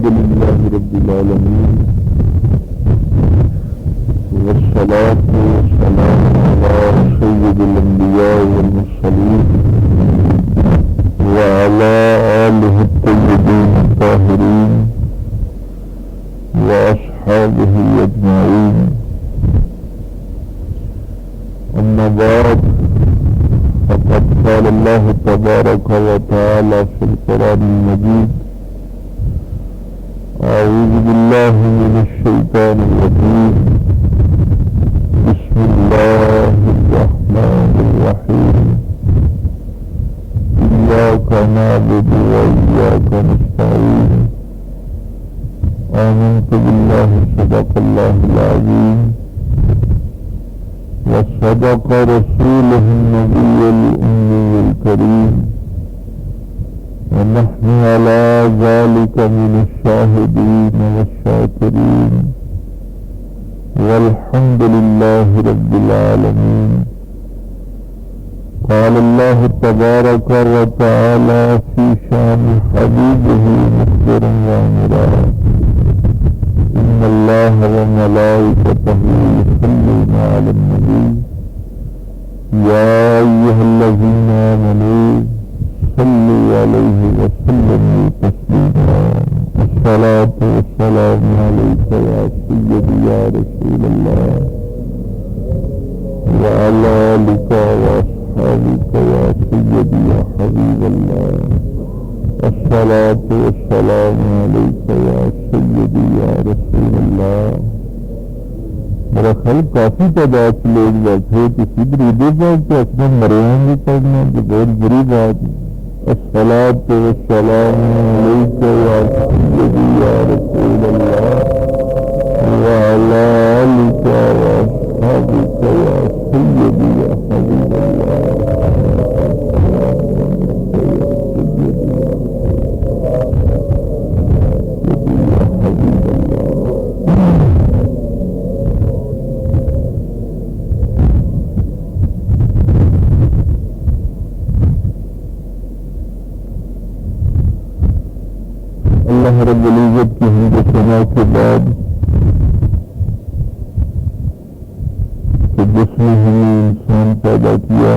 الحمد لله رب العالمين والصلاة والسلام على سيد الأنبياء والمرسلين وعلى آله الطيبين الطاهرين وأصحابه أجمعين. أما بعد، فقد قال الله تبارك وتعالى في القرآن المجيد: أعوذ بالله من الشيطان الرجيم، بسم الله الرحمن الرحيم، إياك نعبد وإياك نستعين، آمنت بالله صدق الله العظيم وصدق رسوله النبي الأمي الكريم، ونحن على ذلك من الشاهدين والشاكرين، والحمد لله رب العالمين. قال الله تبارك وتعالى في شان حبيبه مخبرا وامرا: إن الله وملائكته يصلون على النبي يا أيها الذين آمنوا صلوا عليه وسلموا تسليما. الصلاة والسلام عليك يا سيدي يا رسول الله وعلى آلك وأصحابك يا سيدي يا حبيب الله. الصلاة والسلام عليك يا سيدي يا رسول الله. میرا خیال کافی تعداد سے لوگ بیٹھے کسی دریدے پر تو اپنے مریم بھی پڑھنا تو بہت بری بات ہے. الصلاة والسلام عليك يا سيدي يا رسول الله وعلى آلك وأصحابك يا سيدي يا حبيب الله. اللہ رب العزت کی حمد و ثنا کے بعد کہ جس نے ہمیں انسان پیدا کیا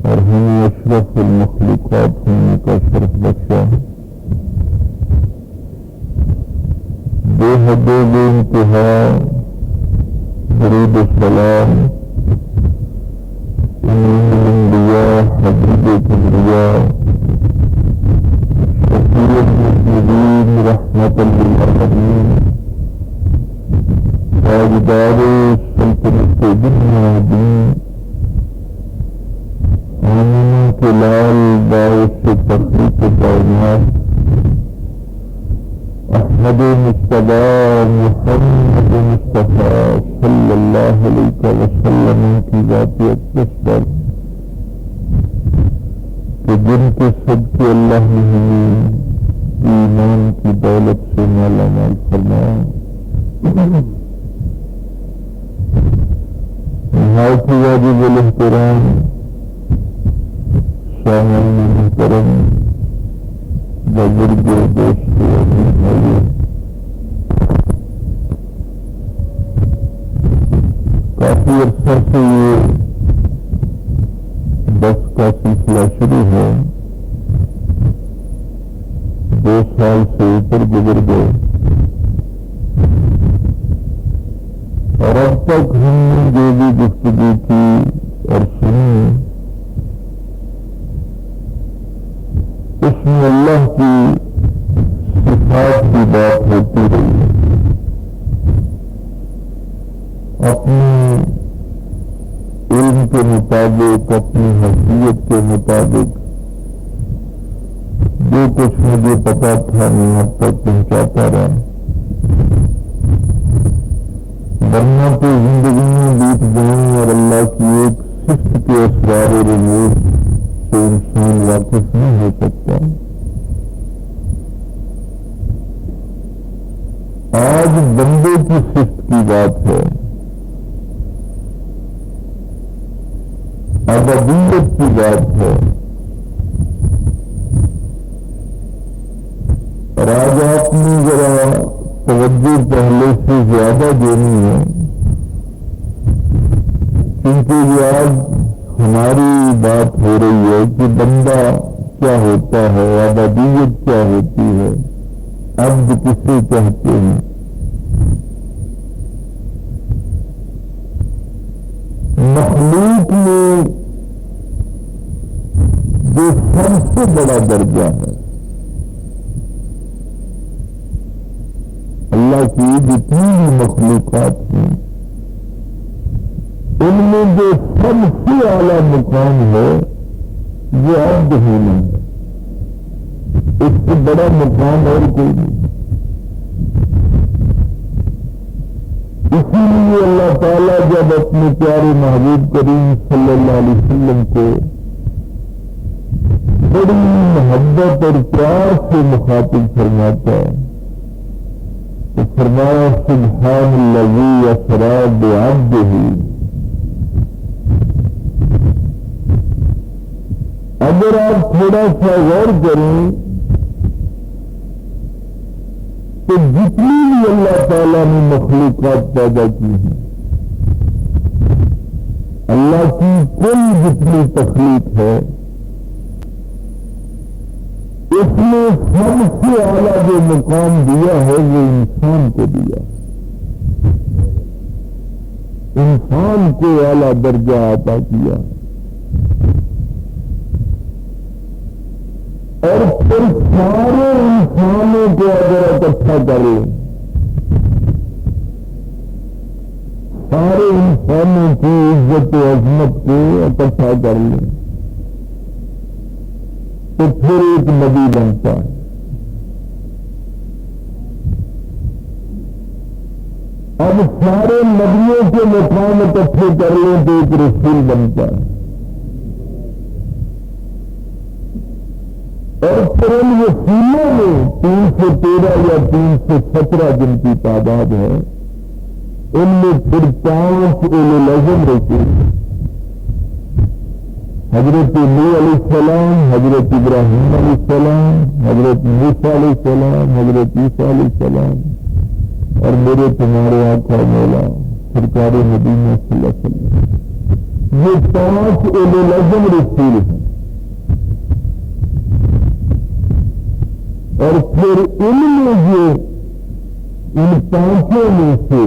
اور ہمیں اشرف المخلوقات ہونے کا شرف بخشا، بے حد و بے انتہا درود و سلام امام الانبیاء حبیب کبریا المسلمين رحمة للعالمين تاجدار سلطنت دنیا دین آمین کے لال باعث تخلیق کائنات احمد مصطفیٰ محمد مصطفیٰ صلی اللہ علیہ وسلم کی ذات اقدس پر کہ جن کے صدقے اللہ نے ہمیں ایمان کی دولت سے مالا مال فرمایا. نہایت واجب الاحترام سامعین محترم بزرگ دوستو بھائیو، کافی عرصہ سے یہ بس کا سلسلہ شروع ہے. 2 سال سے اوپر گزر گئے اور اب تک ہم نے جو بھی گفتگو کی اور سنی اس میں اللہ کی صفات کی بات ہوتی رہی. اپنی علم کے مطابق، اپنی حیثیت کے مطابق جو کچھ مجھے پتا تھا میں اب تک پہنچاتا رہا، ورنہ تو زندگی میں بیت جائیں اور اللہ کی ایک صفت کے اسرار و رموز سے انسان واقف نہیں ہو سکتا. آج بندے کی صفت کی بات ہے، ابدیت کی بات ہے. اور آج آپ نے ذرا توجہ پہلے سے زیادہ دینی ہے، کیونکہ یہ آج ہماری بات ہو رہی ہے کہ بندہ کیا ہوتا ہے، عبودیت کیا ہوتی ہے، عبد کسے کہتے ہیں۔ مخلوق میں جو سب سے بڑا درجہ ہے، اللہ کی جتنی بھی مخلوقات ہیں ان میں جو سب سے اعلیٰ مقام ہے وہ عبد ہونا ہے، اس سے بڑا مقام اور کوئی نہیں۔ اسی لیے اللہ تعالیٰ جب اپنے پیارے محبوب کریم صلی اللہ علیہ وسلم کو بڑی محبت اور پیار سے مخاطب فرماتا ہے تو فرمایا سبحان الذی اسری بعبدہ۔ اگر آپ تھوڑا سا غور کریں تو جتنی بھی اللہ تعالیٰ نے مخلوقات پیدا کی ہیں، اللہ کی کل جتنی تخلیق ہے، اس میں سب سے اعلیٰ جو مقام دیا ہے وہ انسان کو دیا، انسان کو اعلیٰ درجہ عطا کیا، اور پھر سارے انسانوں کو اگر اکٹھا کر لیں، سارے انسانوں کی عزت و عظمت کو اکٹھا کر لیں تو پھر ایک نبی بنتا ہے، اب سارے نبیوں کے مقام اکٹھے کر لیں تو ایک رسول بنتا ہے، اور پھر ان رسولوں میں 313 یا 317 جن کی تعداد ہے، ان میں پھر 5 اولو العزم رسول، حضرت نوح علیہ السلام، حضرت ابراہیم علیہ السلام، حضرت موسیٰ علیہ السلام، حضرت عیسیٰ علیہ السلام، اور میرے تمہارے آقا مولا سرکار مدینہ صلی اللہ علیہ وسلم، یہ 5 اولو العزم رسول ہیں۔ اور پھر ان میں جو ان 5 میں سے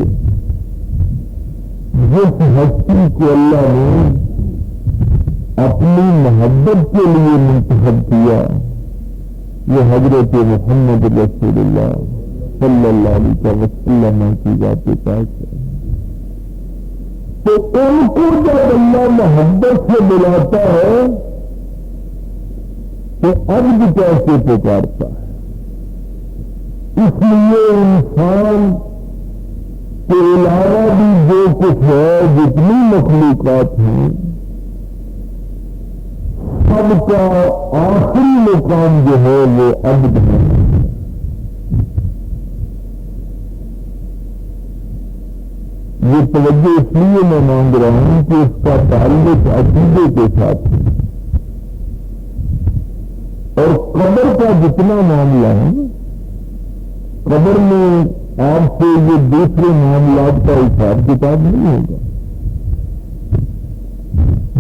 جس ہستی کو اللہ نے اپنی محبت کے لیے منتخب کیا وہ حضرت محمد رسول اللہ صلی اللہ علیہ وسلم کی ذات پاک ہے۔ تو ان کو جب اللہ محبت سے بلاتا ہے تو عبد کیسے پکارتا ہے؟ اس لیے انسان کے علاوہ بھی جو کچھ ہے، جتنی مخلوقات ہیں، سب کا آخری مقام جو ہے وہ عبد ہے۔ یہ توجہ اس لیے میں مانگ رہا ہوں کہ اس کا تعلق عقیدے کے ساتھ ہے، اور قبر کا جتنا معاملہ ہے، قبر میں آپ سے یہ دوسرے معاملات کا حساب کتاب نہیں ہوگا۔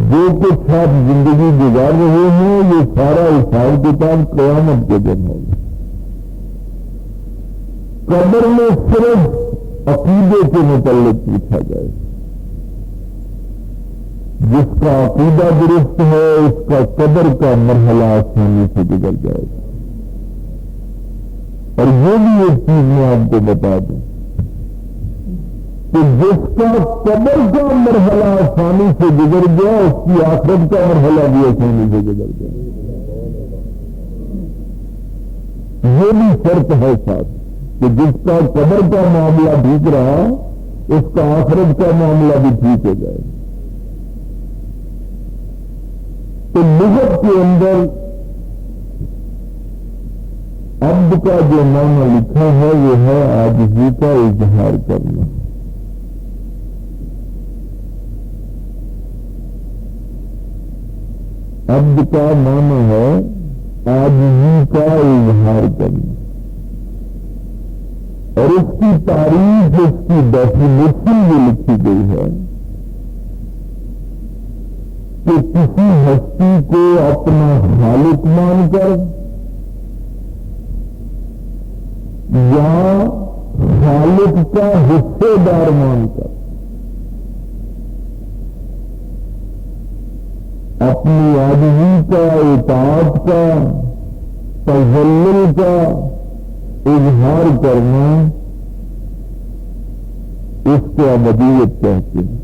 جو کچھ آپ زندگی گزار رہے ہیں یہ سارا حساب کتاب قیامت کے دن ہوگا۔ قبر میں صرف عقیدے کے متعلق پوچھا جائے، جس کا عقیدہ درست ہے اس کا قبر کا مرحلہ آسانی سے گزر جائے گا۔ اور یہ بھی ایک چیز میں آپ کو بتا دوں کہ جس کا قبر کا مرحلہ آسانی سے گزر گیا اس کی آخرت کا مرحلہ بھی آسانی سے گزر گیا۔ یہ بھی شرط ہے ساتھ کہ جس کا قبر کا معاملہ ٹھیک رہا اس کا آخرت کا معاملہ بھی ٹھیک ہو جائے۔ تو لغت کے اندر عبد کا جو نام لکھا ہے وہ ہے عاجزی کا اظہار کرنا۔ عبد کا معنی ہے عاجزی کا اظہار کرنا۔ اور اس کی تاریخ، اس کی ڈیفینیشن یہ لکھی گئی ہے کہ کسی ہستی کو اپنا خالق مان کر یا خالق کا حصے دار مان کر اپنی عاجزی کا، اطاعت کا، تذلل کا اظہار کرنا، اس کو عبودیت کہتے ہیں۔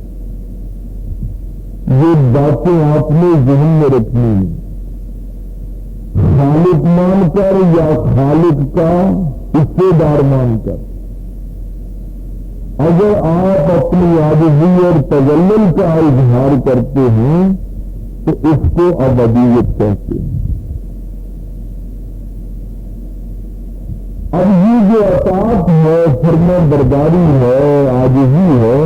یہ باتیں آپ نے ذہن میں رکھنی ہیں۔ خالق مان کر یا خالق کا حصے دار مان کر اگر آپ اپنی عاجزی اور تذلل کا اظہار کرتے ہیں تو اس کو عبودیت کہتے ہیں۔ اب یہ جو اطاعت ہے، فرما برداری ہے، عاجزی ہے،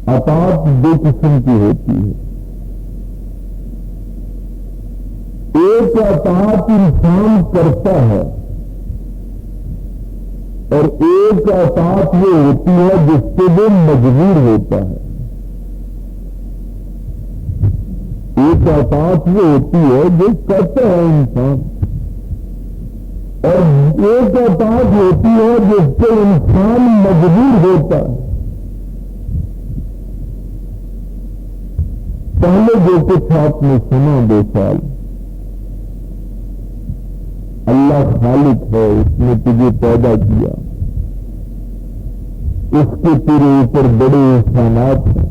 اطاعت دو قسم کی ہوتی ہے۔ ایک اطاعت انسان کرتا ہے اور ایک اطاعت وہ ہوتی ہے جس سے وہ مجبور ہوتا ہے۔ ایک اطاعت وہ ہوتی ہے جو کرتا ہے انسان، اور ایک اطاعت ہوتی ہے جس سے انسان مجبور ہوتا ہے۔ پہلے جو کچھ آپ نے سنا 2 سال، اللہ خالق ہے، اس نے تجھے پیدا کیا، اس کے تیرے اوپر بڑے احسانات ہیں،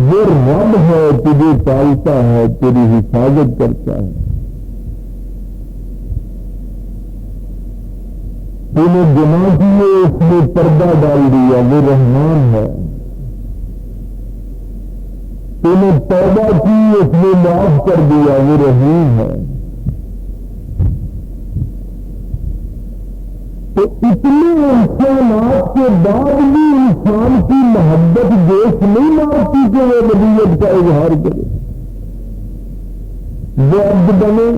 وہ رب ہے، تجھے پالتا ہے، تیری حفاظت کرتا ہے، تو نے گناہ کیے، اس نے پردہ ڈال دیا، وہ رحمان ہے، تو نے توبہ کی، اس نے معاف کر دیا، وہ رحیم ہے۔ تو اتنے انسانات کے بعد بھی انسان کی محبت دیکھ نہیں مارتی کہ وہ عبودیت کا اظہار کرے، وہ عبد بنے،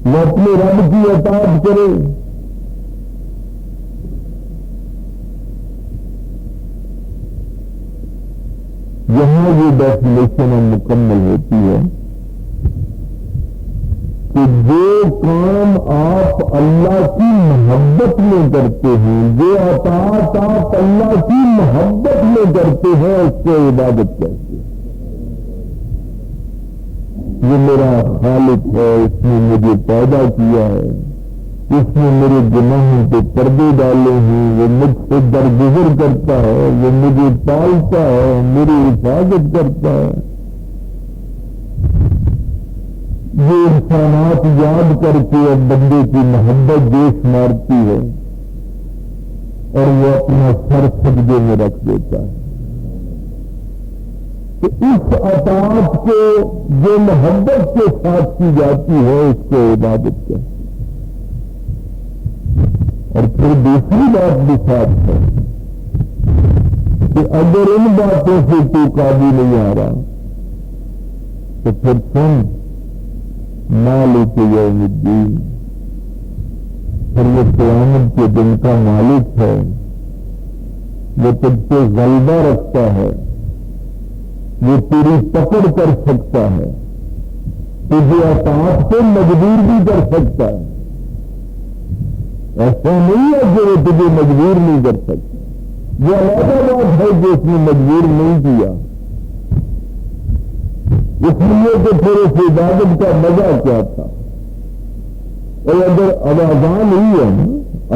وہ اپنے رب کی اطاعت کرے۔ یہاں یہ ڈیفینیشن مکمل ہوتی ہے کہ جو کام آپ اللہ کی محبت میں کرتے ہیں، جو اطاعت آپ اللہ کی محبت میں کرتے ہیں، اس کو عبادت کہتے ہیں۔ یہ میرا خالق ہے، اس نے مجھے پیدا کیا ہے، اس نے میرے گناہوں پہ پردے ڈالے ہیں، وہ مجھ سے درگزر کرتا ہے، وہ مجھے پالتا ہے، میری حفاظت کرتا ہے۔ یہ انسانات یاد کر کے اب بندے کی محبت جوش مارتی ہے اور وہ اپنا سر سجدے میں رکھ دیتا ہے۔ تو اس اطاعت کو جو محبت کے ساتھ کی جاتی ہے، اس کو عبادت کہتے ہیں۔ اور پھر دوسری بات بھی ساتھ ہے کہ اگر ان باتوں سے تو قابو نہیں آ رہا تو پھر سن مالک یوم الدین، پھر وہ قیامت کے دن کا مالک ہے، وہ تجھ سے غلبہ رکھتا ہے، وہ تیری پکڑ کر سکتا ہے، تجھے اطاعت سے مجبور بھی کر سکتا ہے۔ ایسا نہیں ہے کہ وہ تجھے مجبور نہیں کر سکتا، یہ علیحدہ بات ہے کہ اس نے مجبور نہیں کیا، اس لیے کہ پھر اس عبادت کا مزہ کیا تھا۔ اور اگر اذان ہی ہے،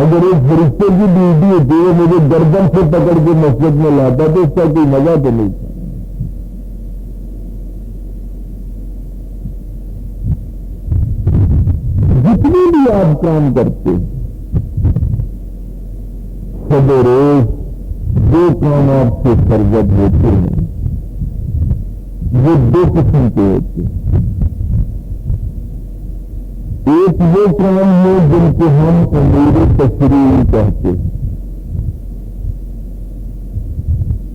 اگر ایک فرشتے کی ڈیوٹی ہوتی ہے مجھے گردن سے پکڑ کے مسجد میں لاتا تو اس کا کوئی مزہ تو نہیں تھا۔ جتنے بھی آپ کام کرتے ہیں سب روز جو کام آپ سے سرزد ہوتے ہیں وہ 2 قسم کے ہوتے ہیں۔ ایک وہ کام ہے جن کو ہم امور تشریعی کہتے ہیں،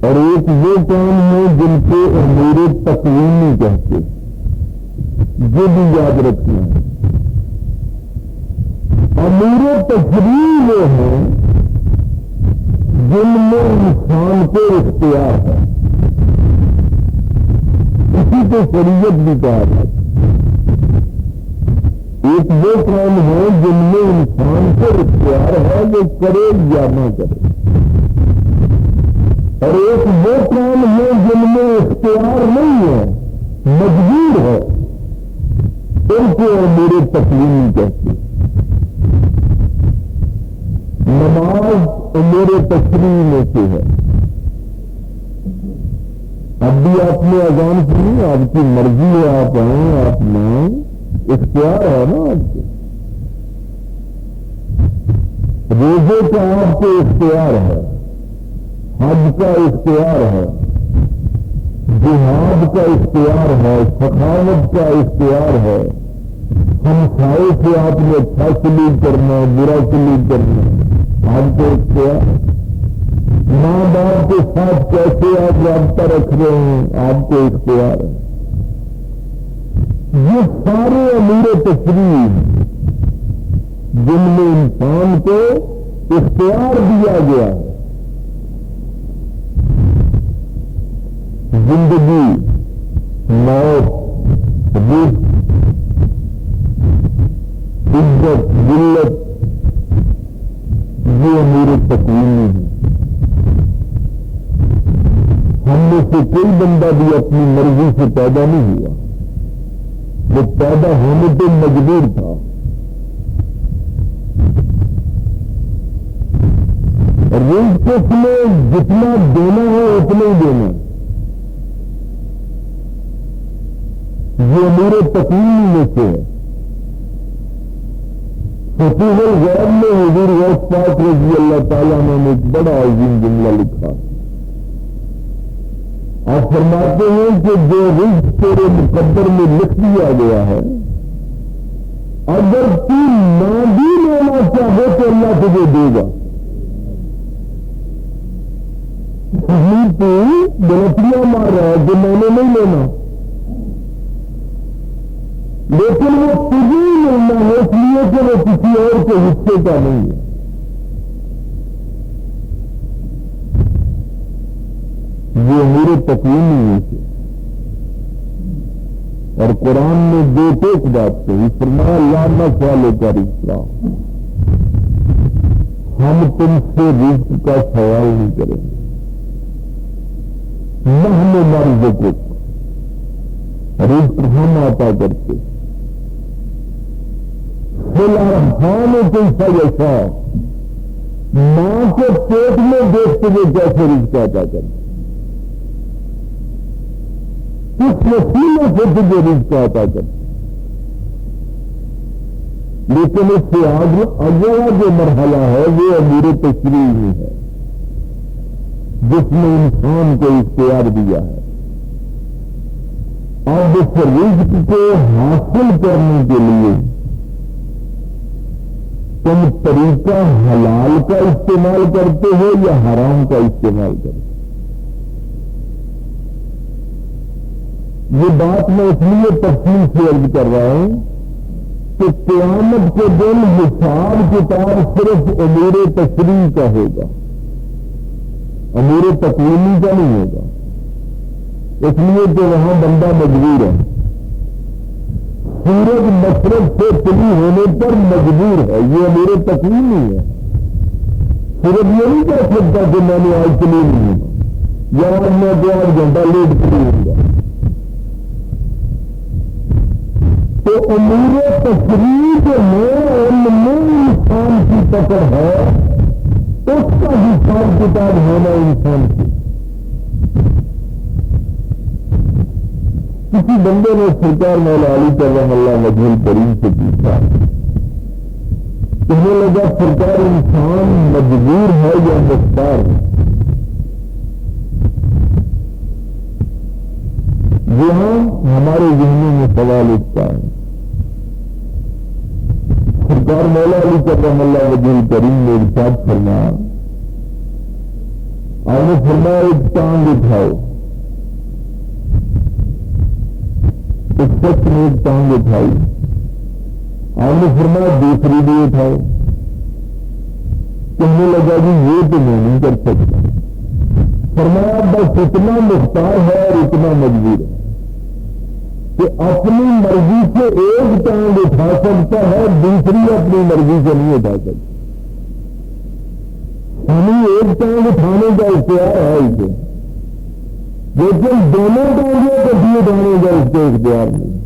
اور ایک وہ کام ہے جن کو امور تقویمی کہتے ہیں۔ یہ بھی یاد رکھنا ہے امور تشریع وہ ہیں جن میں انسان کو اختیار ہے، اسی کو شریعت بھی کہا جاتا ہے۔ ایک وہ کام ہے جن میں انسان کو اختیار ہے وہ کرے یا نہ کرے، اور ایک وہ کام ہے جن میں اختیار نہیں ہے، مجبور ہے، ان کو امور تکلیمی کہتے ہیں۔ نماز امور تشریع میں سے ہے۔ اب بھی آپ نے اذان سنی، آپ کی مرضی ہے، آپ آئیں آپ نہ، اختیار ہے نا آپ کو۔ روزے کا آپ کو اختیار ہے، حج کا اختیار ہے، جہاد کا اختیار ہے، سخاوت کا اختیار ہے، ہمسائے سے آپ نے اچھا سلوک کرنا، برا سلوک کرنا آپ کو اختیار ہے، ماں باپ کے ساتھ کیسے آپ رابطہ رکھ رہے ہیں آپ کو اختیار ہے۔ یہ سارے امور تشریع جن میں انسان کو اختیار دیا گیا ہے، زندگی، موت، رزق، عزت، ذلت، یہ امور تکوینی ہے۔ ہم میں سے کوئی بندہ بھی اپنی مرضی سے پیدا نہیں ہوا، وہ پیدا ہونے پہ مجبور تھا، رزق اس میں جتنا دینا ہے اتنا ہی دینا ہے۔ یہ امور تکوینی میں سے ہے۔ فتوح الغیب میں حضور غوث پاک رضی اللہ تعالیٰ نے ایک بڑا عظیم جملہ لکھا۔ آپ فرماتے ہیں کہ جو رزق تیرے مقدر میں لکھ دیا گیا ہے، اگر تو نہ بھی لینا چاہے تو اللہ تجھے دے گا۔ تو غلطیاں مار رہا ہے کہ میں نے نہیں لینا، لیکن وہ تجھے ملنا ہے اس لیے کہ وہ کسی اور کے حصے کا نہیں ہے۔ یہ امور تکوینی ہے۔ اور قرآن نے دو ٹوک بات کہی، فرمایا لا نسألک رزقا، ہم تم سے رزق کا سوال نہیں کریں گے، نحن نرزقک، رزق ہم عطا کرتے، فی الارحام کیف یشاء، ماں کے پیٹ میں دیکھتے ہوئے کیسے رزق عطا کرتے، کس وسیلے سے تجھے رزق عطا کرتے۔ لیکن اس سے اگلا جو مرحلہ ہے وہ امور تشریع میں ہے، جس میں انسان کو اختیار دیا ہے۔ اب اس رزق کو حاصل کرنے کے لیے تم طریقہ حلال کا استعمال کرتے ہو یا حرام کا استعمال کرتے ہو۔ یہ بات میں اس لیے تفصیل سے عرض کر رہا ہوں کہ قیامت کے دن حساب کتاب صرف امور تشریع کا ہوگا، امور تکوینی کا نہیں ہوگا، اس لیے کہ وہاں بندہ مجبور ہے، سورج مشرق سے طلوع ہونے پر مجبور ہے، یہ امور تکوینی ہے۔ سورج یہ نہیں کہہ سکتا کہ میں نے آج طلوع نہیں ہوگا یا آج میں 2 گھنٹہ لیٹ طلوع ہوگا۔ تو امور تشریع جو ہے ان میں انسان کی پکڑ ہے، اس کا حساب کتاب ہونا انسان کی۔ کسی بندے نے سرکار مولا علی کرم اللہ وجہ الکریم سے پوچھا، انہیں لگا سرکار انسان مجبور ہے یا مختار ہے؟ یہاں ہمارے ذہنوں میں سوال اٹھتا ہے۔ سرکار مولا علی کرم اللہ وجہ الکریم نے ارشاد فرمایا، آپ نے فرمایا ایک ٹانگ اٹھاؤ، ایک شخص نے ایک ٹانگ اٹھائی، آپ نے فرمایا دوسری بھی اٹھاؤ. کہنے لگا جی یہ تو میں نہیں کر سکتا. فرمایا بس اتنا مختار ہے اور اتنا مجبور ہے کہ اپنی مرضی سے ایک ٹانگ اٹھا سکتا ہے, دوسری اپنی مرضی سے نہیں اٹھا سکتا. ہمیں ایک ٹانگ اٹھانے کا اختیار ہے اسے, لیکن دونوں ٹانگیں کبھی اٹھانے کا اس کو اختیار نہیں.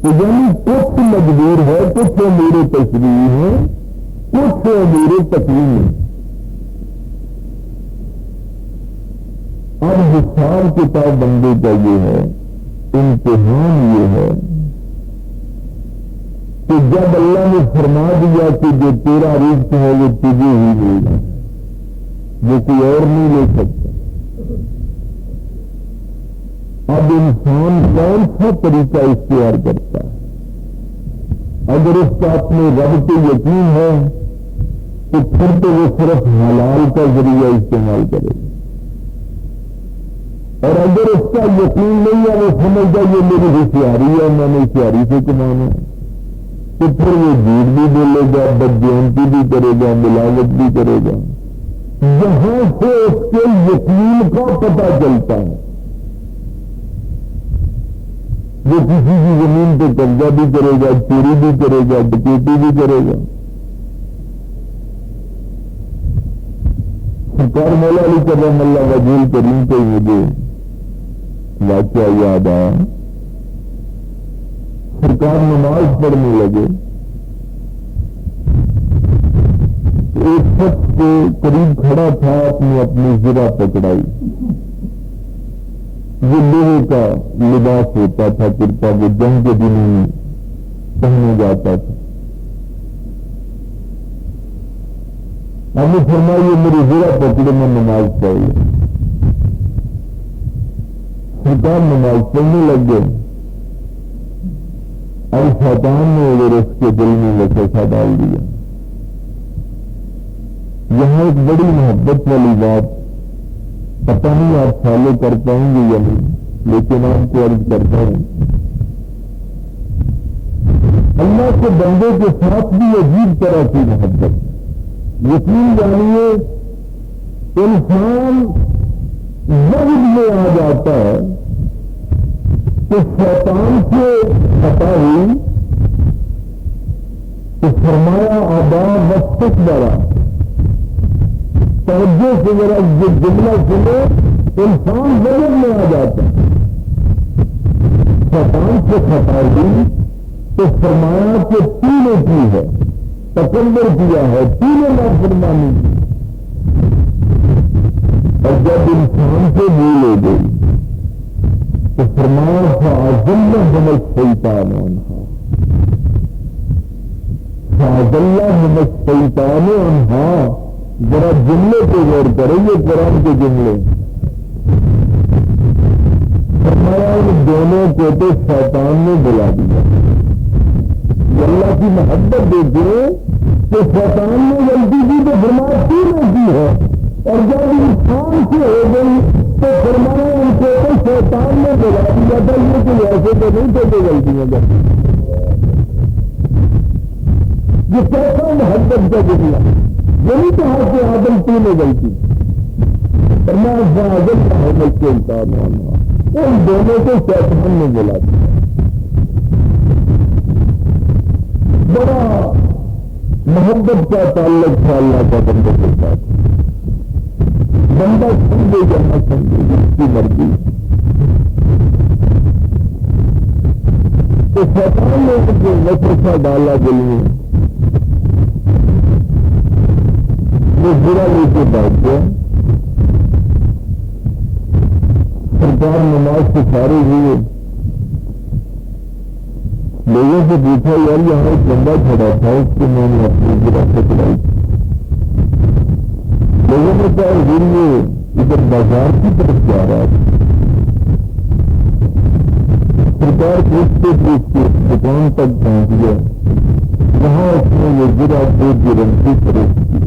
تو یعنی کچھ مجبور ہے, کچھ امیر تشریح ہے, کچھ امیر تقریم ہے. اب حساب کتاب بندے کا یہ ہے, امتحان یہ ہے کہ جب اللہ نے فرما دیا کہ جو تیرا رزق ہے وہ تجھے ہی ملے گا, وہ کوئی اور نہیں لے سکتا. اب انسان کون سا طریقہ اختیار کرتا ہے؟ اگر اس کا اپنے رب پہ یقین ہے تو پھر تو وہ صرف حلال کا ذریعہ استعمال کرے گا, اور اگر اس کا یقین نہیں ہے, وہ سمجھتا یہ میری ہوشیاری ہے, میں نے ہوشیاری سے کمانا, تو پھر وہ جھوٹ بھی بولے گا, بدجہنتی بھی کرے گا, ملاوٹ بھی کرے گا. یہاں سے اس کے یقین کا پتہ چلتا ہے. وہ کسی کی زمین پہ قبضہ بھی کرے گا, چوری بھی کرے گا, ڈکیٹی بھی کرے گا. سرکار مولا علی کرم اللہ وجیل کریم کو مجھے واقعہ یاد آیا. سرکار نماز پڑھنے لگے, ایک شخص کے قریب کھڑا تھا, اپنی ذرا پکڑائی. یہ لوہے کا لباس ہوتا تھا کرتا, وہ جنگ کے دنوں میں پہنے جاتا تھا. ہم نے فرمایا یہ میری ذرا پکڑے, میں نماز پڑھ لوں. سرکار نماز پڑھنے لگ گئے, اور شیطان نے اگر اس کے دل میں وسوسہ ڈال دیا. یہاں ایک بڑی محبت والی بات, پتہ نہیں آپ فالو کر پائیں گے یا نہیں, لیکن آپ کو عرض کرتا ہوں, اللہ کے بندے کے ساتھ بھی عجیب طرح کی محبت ہے. یقین جانیے انسان وجد میں آ جاتا ہے کہ شیطان سے خطا ہوئی تو فرمایا آبا وقت بڑا توجہ سے ذرا یہ جملہ سنو, انسان وجد میں آ جاتا ہے. شیطان سے خطا ہوئی تو فرمایا کہ تینے کی ہے, تکبر کیا ہے, تینے نافرمانی کی. اور جب انسان سے بھول ہو گئی تو فرمایا فَأَضَلَّهُمُ الشَّيْطَانُ عَنْهَا, فَأَضَلَّهُمُ الشَّيْطَانُ عَنْهَا. ذرا جملے پہ غور کریں, یہ قرآن کے جملے. فرمایا ان دونوں کو تو شیطان نے بلا دیا. اللہ کی محبت دیکھے کہ شیطان نے غلطی کی تو فرمایا کی نہیں کی ہے, اور جب انسان سے ہو گئی تو فرمایا ان کو تو شیطان نے بلا دیا تھا. یہ کوئی ایسے تو نہیں تھے کہ غلطیاں کرتی. یہ کیسا محبت کا جملہ, یہی کہا کہ آدم تو نے غلطی. فرمایا فَأَضَلَّهُمُ الشَّيْطَانُ عَنْهَا, ان دونوں کو شیطان نے بلا دیا. بڑا محبت کا تعلق تھا اللہ کا بندے کے ساتھ. بندہ سمجھے یا نہ سمجھے جس کی مرضی. تو شیطان نے جو وسوسہ ڈالا دل میں, وہ برا لے کے بیٹھ گیا. سرکار نماز سے فارغ ہوئے, لوگوں سے پوچھا یار یہاں ایک بندہ کھڑا تھا, اس کو میں نے اپنی ذرا پکڑائی. لوگوں نے کہا یہ ادھر بازار کی طرف جا رہا تھا. سرکار پوچھتے پوچھتے دکان تک پہنچ گیا. وہاں اس نے یہ ذرا دو رنگ کی فروخت کی.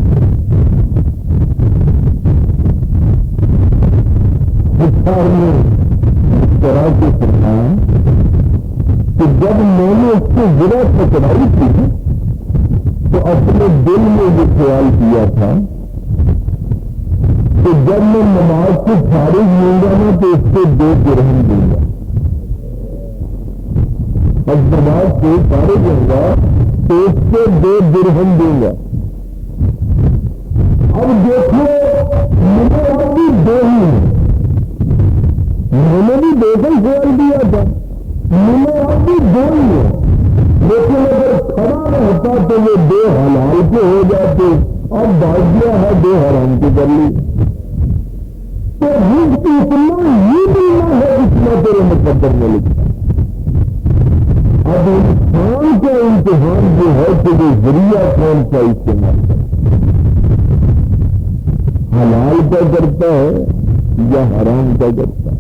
سرکار نے اس طرح سے فرمایا کہ جب میں نے اس سے ذرا پکڑائی تھی تو اپنے دل میں یہ خیال کیا تھا کہ جب میں نماز سے فارغ ہوں گا نا تو اس سے 2 درہم دوں گا. اب نماز سے فارغ ہوں گا تو اس سے 2 درہم دوں گا. اب دیکھو مجھے اب بھی 2 ہی ہیں. میں نے بھی 2 کا خیال دیا تھا. مجھے اب بھی 2 ہی ہیں. لیکن اگر کھڑا نہ ہوتا تو وہ 2 حلال کے ہو جاتے. اب بھاگ گیا ہے 2 حرام کے کر لی. تو رزق اتنا ہی ملنا ہے جتنا تیرے مقدر میں لکھا. اب انسان کا امتحان جو ہے کہ وہ ذریعہ کون سا استعمال کرتا ہے، حلال کا کرتا ہے یا حرام کا کرتا ہے.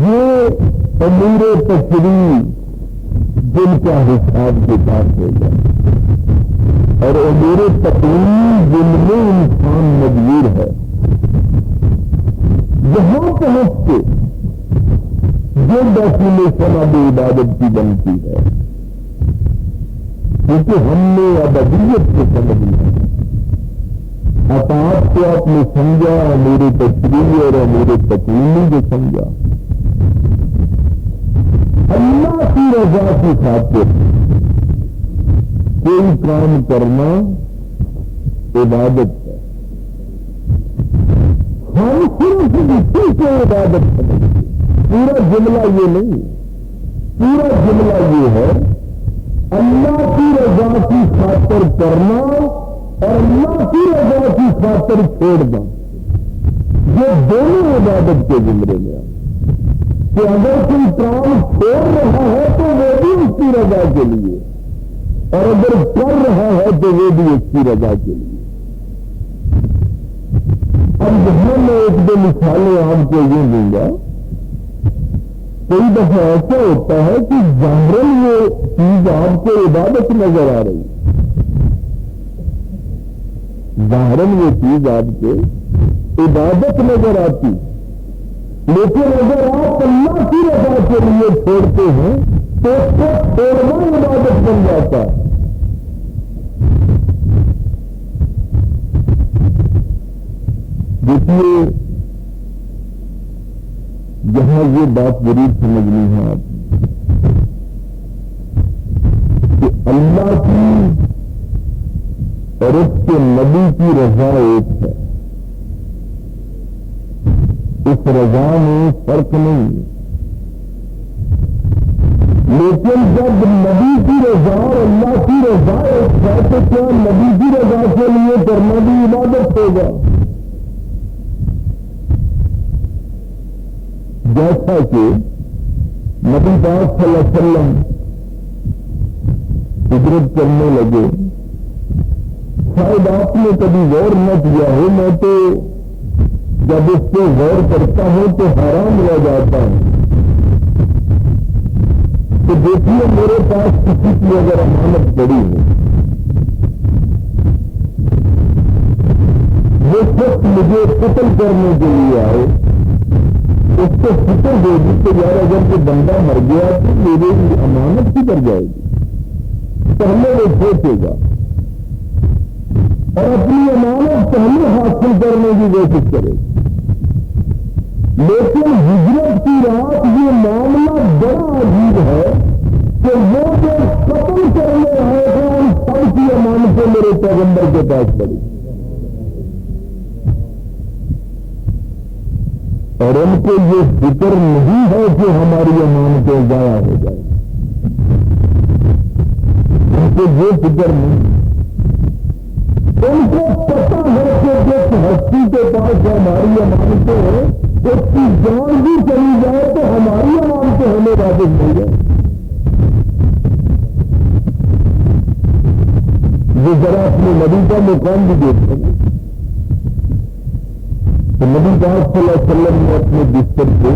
یہ امور تشریع جن کا حساب کتاب ہوگا اور امور تقلید جن میں انسان مجبور ہے. یہاں پہنچ کے جو ڈیفینیشن اب عبادت کی بنتی ہے کیونکہ ہم نے ابدیت کو سمجھ لیا. اطاعت کو آپ نے سمجھا، امور تشریع اور امور تقلید کو سمجھا. اللہ کی رضا کی خاطر کوئی کام کرنا عبادت ہے. ہم صرف اسی کو عبادت کریں. پورا جملہ یہ نہیں، پورا جملہ یہ ہے اللہ کی رضا کی خاطر کرنا اور اللہ کی رضا کی خاطر چھوڑنا. یہ دونوں عبادت کے زمرے میں آئے کہ اگر کوئی کام چھوڑ رہا ہے تو وہ بھی اس کی رضا کے لیے، اور اگر کر رہا ہے تو وہ بھی اس کی رضا کے لیے. اب یہاں میں 1-2 مثالیں آپ کو یہ دوں گا. کئی دفعہ ایسا ہوتا ہے کہ ظاہراً یہ چیز آپ کو عبادت نظر آ رہی، ظاہراً یہ چیز آپ کو عبادت نظر آتی، لیکن اگر آپ اللہ کی رضا کے لیے چھوڑتے ہیں تو اس کو چھوڑنا عبادت بن جاتا ہے. دیکھیے یہاں یہ بات ضرور سمجھنی ہے آپ کہ اللہ کی اور اس کے نبی کی رضا ایک ہے. اس رضا میں فرق نہیں، لیکن جب نبی کی رضا اور اللہ کی رضا ایک ہے تو کیا نبی کی رضا کے لیے کرنا بھی عبادت ہوگا؟ جیسا کہ نبی پاک صلی اللہ علیہ وسلم ہجرت کرنے لگے، شاید آپ نے کبھی غور نہ کیا ہو، میں تو جب اس پہ غور کرتا ہوں تو حیران رہ جاتا ہوں کہ دیکھیے میرے پاس کسی کی اگر امانت پڑی ہے، وہ شخص مجھے قتل کرنے کے لیے آئے، اس کو فکر دے دی کہ یار اگر کوئی بندہ مر گیا تو میرے امانت کی کر جائے گی. پہلے وہ سوچے گا اور اپنی امانت پہلے حاصل کرنے کی کوشش کرے گا. لیکن ہجرت کی رات یہ معاملہ بڑا عجیب ہے کہ وہ جو قتل کرنے آئے تھے ان سب کی امانتیں میرے پیغمبر کے پاس پڑی اور ان کو یہ فکر نہیں ہے کہ ہماری امانتیں ضائع ہو جائیں. ان کو یہ فکر نہیں، ان کو پتہ ہے کہ جس ہستی کے پاس ہماری امانتیں ہیں اس کی جان بھی چلی جائے تو ہماری امانتیں ہمیں واپس مل جائے. یہ ذرا اپنے نبی کا مقام بھی دیکھتے ہیں تو نبی پاک صلی اللہ علیہ وسلم نے اپنے بستر کو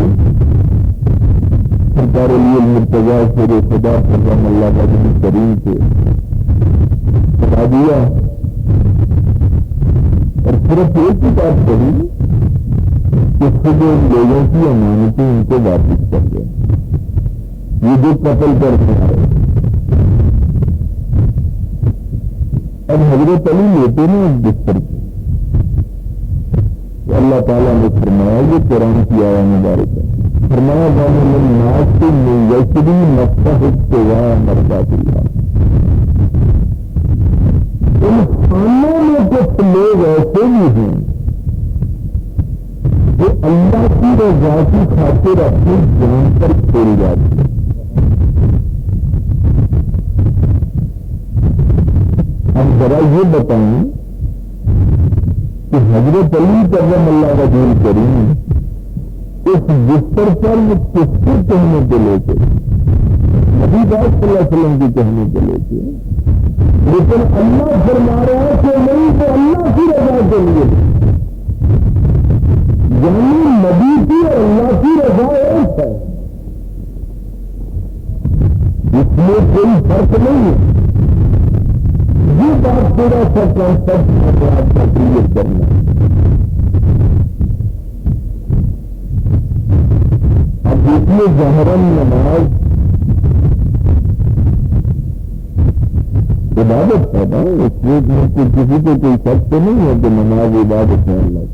سرکار علی المرتضیٰ شیر خدا کرم اللہ وجہ کریم سے بتا دیا اور صرف ایک ہی بات کہی کہ خود ان لوگوں کی امانتیں ان کو واپس کر دیں. یہ جو قتل کرتے ہیں. اب حضرت علی لیتے نا اس بستر کو، تو اللہ تعالیٰ نے فرمایا یہ قرآن کی آیا مبارکہ فرمایا وَمِنَ النَّاسِ مَن يَشْرِي نَفْسَهُ ابْتِغَاءَ مَرْضَاتِ اللَّهِ. انسانوں میں کچھ لوگ ایسے بھی ہیں جو اللہ کی رضا کی خاطر اپنی جان پر چھوڑ جاتے ہیں. اب ذرا یہ بتائیں کہ حضرت علی کرم اللہ رضی کریم اس بستر پر کس کو کہنے کے لے کے نبی پاک صلی اللہ علیہ وسلم کی کہنے کے لے کے، لیکن اللہ فرما رہا ہے کہ نہیں تو اللہ کی رضا کے لیے، یعنی نبی کی اور اللہ کی رضا ایک ہے، اس میں کوئی فرق نہیں ہے. یہ بات تھوڑا سا کانسیپٹ آپ کا کلیئر کرنا. اب دیکھیے ظاہراً نماز عبادت ہے نا، اس میں کسی کو کوئی شک تو نہیں ہے کہ نماز عبادت ہے. اللہ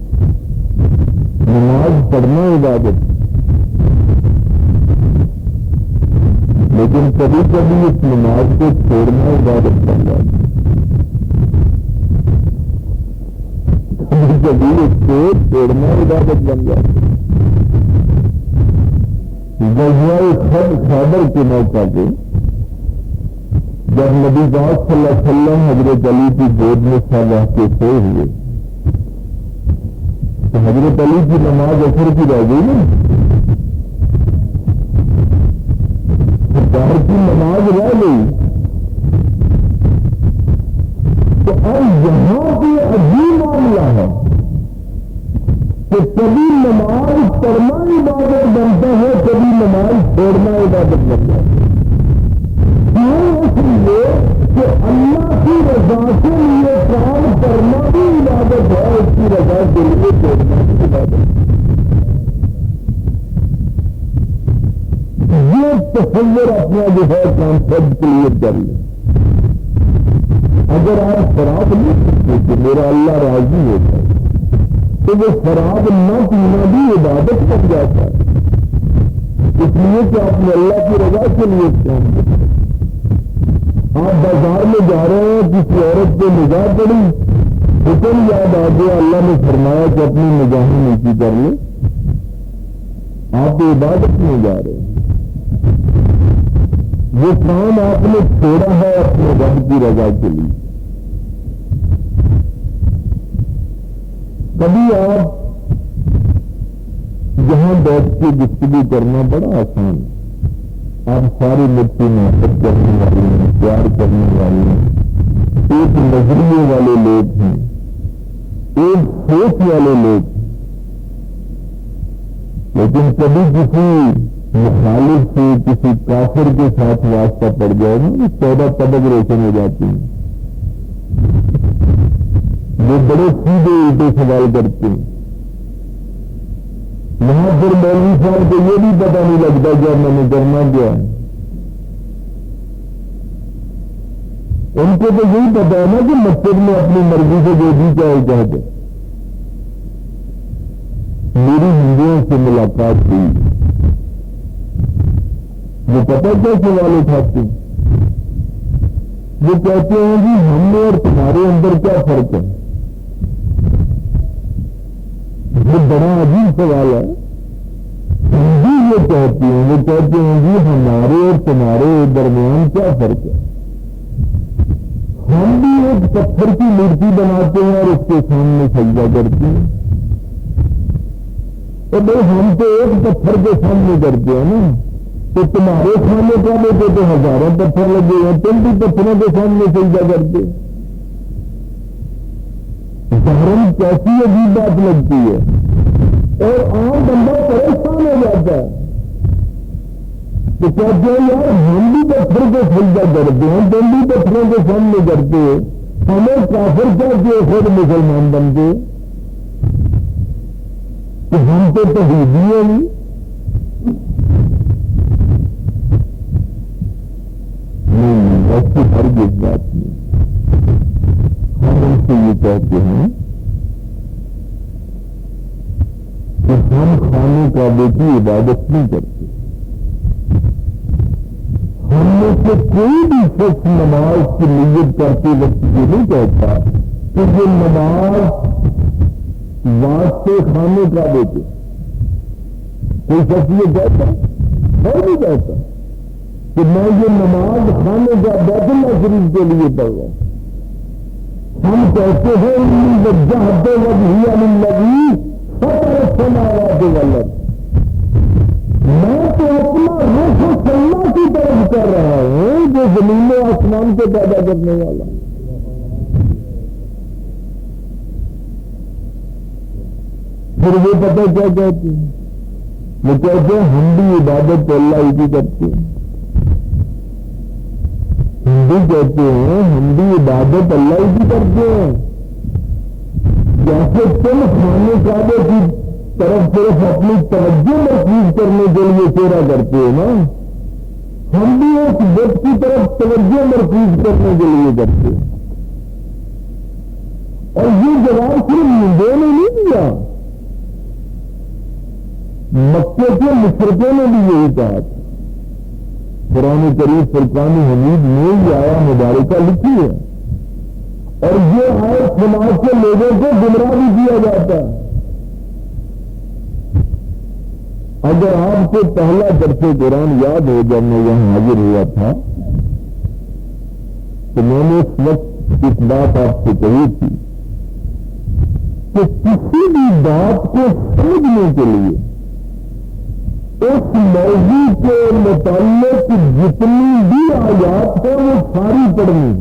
نماز پڑھنا عبادت ہے، لیکن کبھی کبھی اس نماز کو چھوڑنا عبادت بن جاتا ہے. کبھی اس کو چھوڑنا عبادت بن جاتا ہے. غزوہ خیبر کے موقع پہ جب نبی پاک صلی اللہ علیہ وسلم حضرت علی کی گود میں سر رہ کے سوئے ہوئے تو حضرت علی کی نماز اثر کی رہ گئی نا، ظہر کی نماز رہ گئی. تو اب یہاں پہ عجیب معاملہ ہے کہ کبھی نماز پڑھنا عبادت بنتا ہے، کبھی نماز چھوڑنا عبادت بنتا ہے. کیوں؟ اس لیے کہ اللہ کی رضا کے لیے کام کرنا بھی عبادت ہے، اس کی رضا کے لیے چھوڑنا بھی عبادت ہے. یہ تصور اپنا جو ہے کانسیپٹ کلیئر کر لیں. اگر آپ شراب نہیں سکتے کہ میرا اللہ راضی ہوتا ہے تو وہ شراب نہ پینا بھی عبادت بن جاتا ہے، اس لیے کہ آپ نے اللہ کی رضا کے لیے کام کرتے ہیں. آپ بازار میں جا رہے ہیں، کسی عورت کو نگاہ پڑی، حکم یاد آ گیا، اللہ نے فرمایا کہ اپنی نگاہیں نیچی کر لیں، آپ عبادت میں جا رہے ہیں. وہ کام آپ نے چھوڑا ہے اپنے رب کی رضا کے لیے. کبھی آپ جہاں بیٹھ کے گفتگو کرنا بڑا آسان ہے. آپ ساری مجھ سے محبت کرنے والے ہیں، پیار کرنے والے ہیں، ایک نظریے والے لوگ ہیں، ایک سوچ والے لوگ ہیں. لیکن کبھی کسی مخالف سے، کسی کافر کے ساتھ واسطہ پڑ جائے نا، 14 طبق روشن ہو جاتی ہیں. وہ بڑے سیدھے الٹے سوال کرتے ہیں. وہاں پھر مولوی صاحب کو یہ بھی پتہ نہیں لگتا کہ میں نے کرنا کیا ہے. ان کو تو یہی پتا ہے نا کہ مسجد میں اپنی مرضی سے جو بھی چاہے چاہتے. میری ہندوؤں سے ملاقات ہوئی، وہ پتہ کیا سوال اٹھاتے ہیں؟ وہ کہتے ہیں جی ہم میں اور تمہارے اندر کیا فرق ہے؟ یہ بڑا عجیب سوال ہے. ہندو یہ کہتی ہیں، وہ کہتے ہیں جی ہمارے اور تمہارے درمیان کیا فرق ہے؟ ہم بھی ایک پتھر کی مورتی بناتے ہیں اور اس کے سامنے سجدہ کرتے ہیں. تو بھائی ہم تو ایک پتھر کے سامنے کرتے ہیں نا، تو تمہارے سامنے کا دیتے تو ہزاروں پتھر لگے ہیں، تم بھی پتھروں کے سامنے سجدہ کرتے. ظاہراً کیسی عجیب بات لگتی ہے، اور عام بندہ پریشان ہو جاتا ہے. تو کہتے ہیں یار ہم بھی پتھر کو سجدہ کرتے ہیں، تم بھی پتھروں کے سامنے کرتے ہو، ہمیں کافر کہتے ہو خود مسلمان بنتے کہ ہم تو توحیدی ہیں. کہتے ہیں کہ ہم خانے کعبے کی عبادت نہیں کرتے. ہم میں سے کوئی بھی شخص نماز کی نیت کرتے وقت یہ نہیں کہتا کہ یہ نماز واسطے خانے کعبے کے. کوئی شخص یہ کہتا ہے نہیں کہتا کہ میں یہ نماز خانے کا بیت اللہ شریف کے لیے پڑھ رہا ہوں. ہم کہتے ہیں وجہت وجہی للذی فطر السماوات والارض. میں تو اپنا رخ اللہ کی طرف کر رہا ہوں جو زمین و آسمان کو پیدا کرنے والا. پھر وہ پتہ کیا کہتے ہیں؟ وہ کہتے ہیں ہم بھی عبادت اللہ ہی کی کرتے ہیں. ہم بھی کہتے ہیں ہم بھی عبادت اللہ ہی کی کرتے ہیں. جیسے تم خانے کعبے کی طرف صرف اپنی توجہ مرکوز کرنے کے لیے چہرہ کرتے ہو نا, ہم بھی اس بت کی طرف توجہ مرکوز کرنے کے لیے کرتے ہیں. اور یہ جواب صرف ہندوؤں نے نہیں دیا, مکے کے مشرکوں نے بھی یہی کہا تھا. قرآن کریم فرقان حمید میں یہ آیا مبارکہ لکھی ہے, اور یہ آئے سماج کے لوگوں کو گمراہ بھی کیا جاتا ہے. اگر آپ کو پہلا درس قرآن یاد ہو جب میں یہاں حاضر ہوا تھا تو میں نے اس وقت ایک بات آپ سے کہی تھی کہ کسی بھی بات کو سمجھنے کے لیے اس موضوع کے متعلق جتنی بھی آیات ہیں وہ ساری پڑھنی,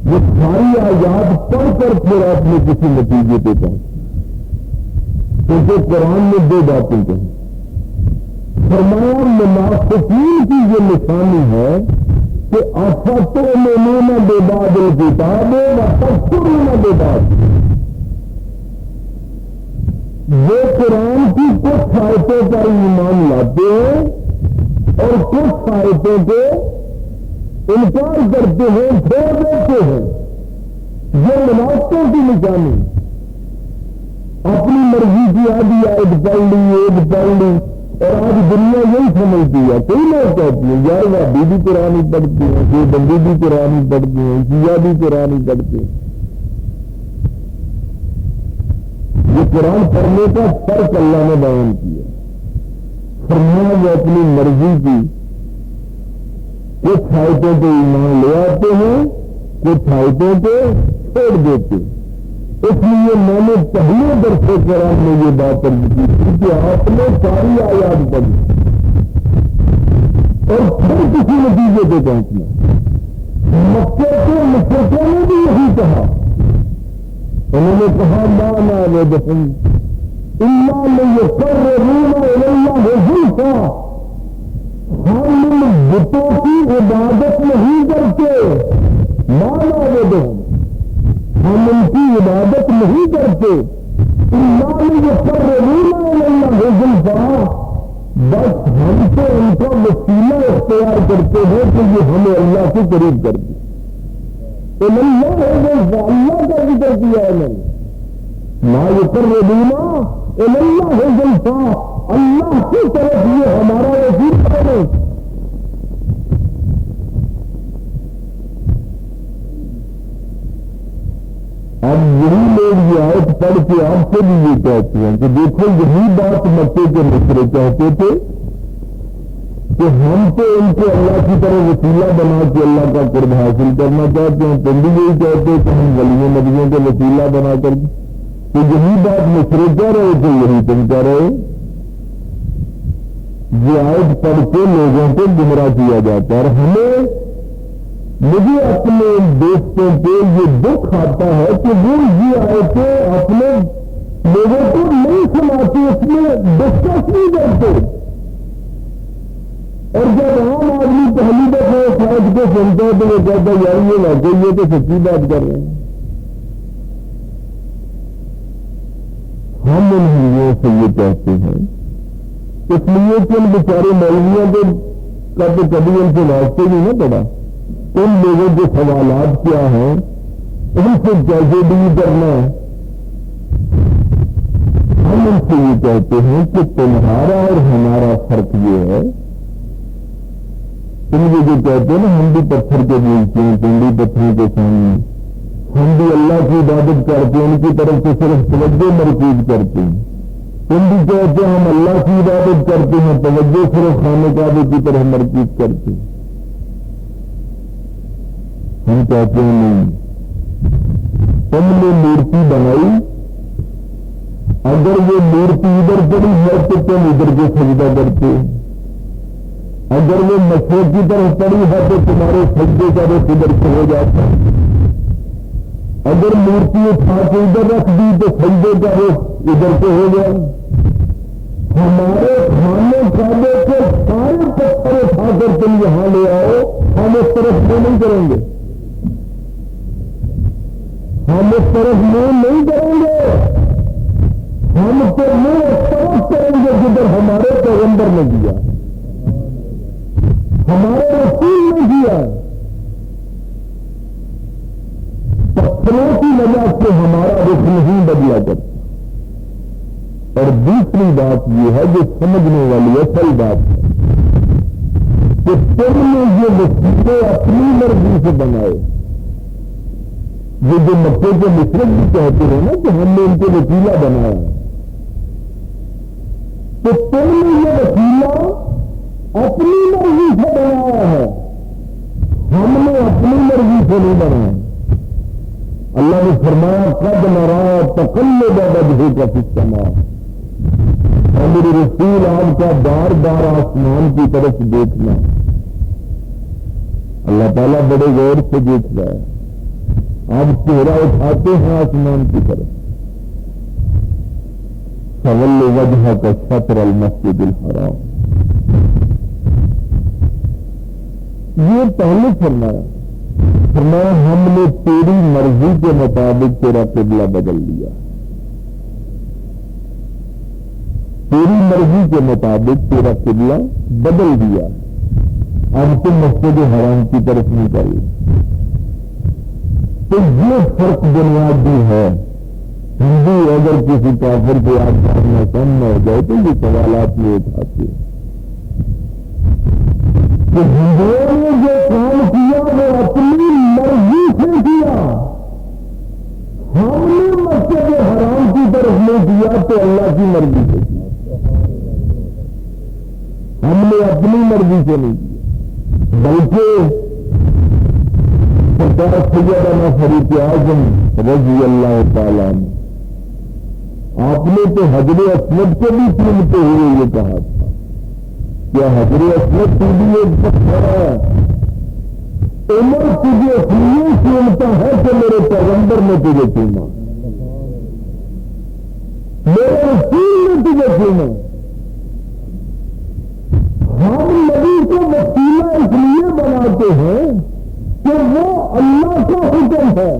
وہ ساری آیات پڑھ کر پھر آپ نے کسی نتیجے پہ پہنچے. کیونکہ قرآن نے دو باتیں کہیں. فرمایا منافقین کی یہ نشانی ہے کہ افتؤمنون ببعض الکتاب وتکفرون ببعض. وہ قرآن کی کچھ آیتوں پر ایمان لاتے ہیں اور کچھ آیتوں کو انکار کرتے ہیں, چھوڑ دیتے ہیں. یہ منافقوں کی نشانی. اپنی مرضی کی آدھی آیت پڑھ لی, ایک پڑھ لی, اور آج دنیا یہی سمجھتی ہے. کئی لوگ کہتے ہیں یار وہابی بھی قرآن ہی پڑھتے ہیں, کوئی بندی بھی قرآن ہی پڑھتے ہیں, شیعہ بھی قرآن ہی پڑھتے ہیں. یہ قرآن پڑھنے کا فرق اللہ نے بیان کیا. فرمایا وہ اپنی مرضی کی کچھ آیتوں کو ایمان لے آتے ہیں, کچھ آیتوں کو چھوڑ دیتے ہیں. اس لیے میں نے پہلے درس قرآن میں یہ بات عرض کی کہ آپ نے ساری آیات پڑھی اور پھر کسی نتیجے پہ پہنچنا. مکے کے مشرکوں نے بھی یہی کہا. انہوں نے کہا لا نعبدہم الا لیقربونا الی اللہ زلفی. ہم ان بتوں کی عبادت نہیں کرتے. لا نعبدہم, ہم ان کی عبادت نہیں کرتے. الا لیقربونا الی اللہ زلفی, بس ہم تو ان کا وسیلہ اختیار کرتے ہیں کہ یہ ہمیں اللہ سے قریب کر دے. اللہ کا ذکر کیا ہے. لا یقربونا الی اللہ زلفی, اللہ کی طرف یہ ہمارا وسیلہ ہے. اب یہی لوگ یہ آیت پڑھ کے آپ سے بھی یہ کہتے ہیں کہ دیکھو یہی بات مکے کے مشرک کہتے تھے کہ ہم تو ان کو اللہ کی طرح وسیلہ بنا کے اللہ کا قرب حاصل کرنا چاہتے ہیں. تم بھی یہی کہتے کہ ہم ولیوں نبیوں کے وسیلہ بنا کر, تو یہی بات مشرک کہہ رہے تھے, یہی تم کہہ رہے. یہ آیت پڑھ کے لوگوں کو گمراہ کیا جاتا ہے. اور ہمیں مجھے اپنے دوستوں کو یہ دکھ آتا ہے کہ وہ یہ آیتیں اپنے لوگوں کو نہیں سناتے, اس میں ڈسکس نہیں کرتے. اور جب عام آدمی پہلی دفعہ اس آیت کو سنتا ہے تو وہ کہتا ہے یار یہ واقعی یہ تو سچی بات کر رہے ہیں. ہم ان ہندوؤں سے یہ کہتے ہیں اس لیے کہ ان بیچارے مولویوں کو کبھی ان سے واسطے بھی نہ پڑا. ان لوگوں کے سوالات کیا ہیں، ان سے کیسے ڈیل کرنا ہے؟ ہم ان سے یہ کہتے ہیں کہ تمہارا اور ہمارا فرق یہ ہے، تم یہ جو کہتے ہیں نا ہم بھی پتھر کے بولتے ہیں، تم بھی پتھروں کے سامنے، ہم بھی اللہ کی عبادت کرتے ہیں، ان کی طرف سے صرف توجہ مرکوز کرتے ہیں، تم بھی کہتے ہیں ہم اللہ کی عبادت کرتے ہیں، توجہ صرف خانہ کعبے کی طرف مرکوز کرتے ہیں۔ ہم کہتے ہیں نہیں، تم نے مورتی بنائی، اگر یہ مورتی ادھر پڑی ہے تو تم ادھر کو سجدہ کرتے، اگر وہ مشرق کی طرف پڑی ہے تو تمہارے سجدے کا رخ ادھر سے ہو جاتا ہے، اگر مورتی اٹھا کے ادھر رکھ دی تو سجدے کا رخ ادھر سے ہو گیا۔ ہمارے خانے کعبے کے سارے پتھر اٹھا کر تم یہاں لے آؤ، ہم اس طرف منہ نہیں کریں گے، ہم اس طرف منہ نہیں کریں گے، ہم تو منہ اس طرف کریں گے جدھر ہمارے پیغمبر نے دیا، ہمارے رسول نے دیا۔ پتھروں کی وجہ سے ہمارا رخ نہیں بدلا کرتا۔ اور دوسری بات یہ ہے جو سمجھنے والی اصل بات ہے کہ تم نے یہ وسیلے اپنی مرضی سے بنائے، یہ جو مکے کے مشرق بھی کہتے ہیں نا کہ ہم نے ان کو وسیلہ بنایا، تو تم نے یہ وسیلہ اپنی مرضی سے بنایا ہے، ہم نے اپنی مرضی سے نہیں بنایا۔ اللہ نے فرمایا قد نرى تقلب وجهك في السماء، اور میرے رسول آپ کا بار بار آسمان کی طرف دیکھنا، اللہ تعالیٰ بڑے غور سے دیکھ رہا ہے، آپ چہرہ اٹھاتے ہیں آسمان کی طرف۔ فول وجهك شطر المسجد الحرام، یہ پہلے فرمایا ہم نے تیری مرضی کے مطابق تیرا قبلہ بدل دیا، تیری مرضی کے مطابق تیرا قبلہ بدل دیا، اب تم مسجد حرام کی طرف نہیں چاہیے۔ تو یہ فرق بنیادی ہے۔ ہندو اگر کسی کافر کو آپ کرنا کم نہ ہو جائے تو یہ سوالات یہ اٹھاتے ہیں کہ ہندوؤں نے جو کام کیا وہ اپنی مرضی سے کیا، ہم نے مسجد حرام کی طرف نہیں کیا تو اللہ کی مرضی سے کیا، ہم نے اپنی مرضی سے نہیں کیا، بلکہ سرکار سیدنا فاروق اعظم رضی اللہ تعالیٰ عنہ آپ نے تو حجر اسود کو بھی چومتے ہوئے یہ کہا تھا، کیا حجر اسود تو بھی ایک پتھر ہے، عمر تجھے اس لیے چومتا ہے کہ میرے پیغمبر نے تجھے چوما، میرے رسول نے تجھے چوما۔ ہم نبی کو وسیلہ اس لیے بناتے ہیں کہ وہ اللہ کا حکم ہے،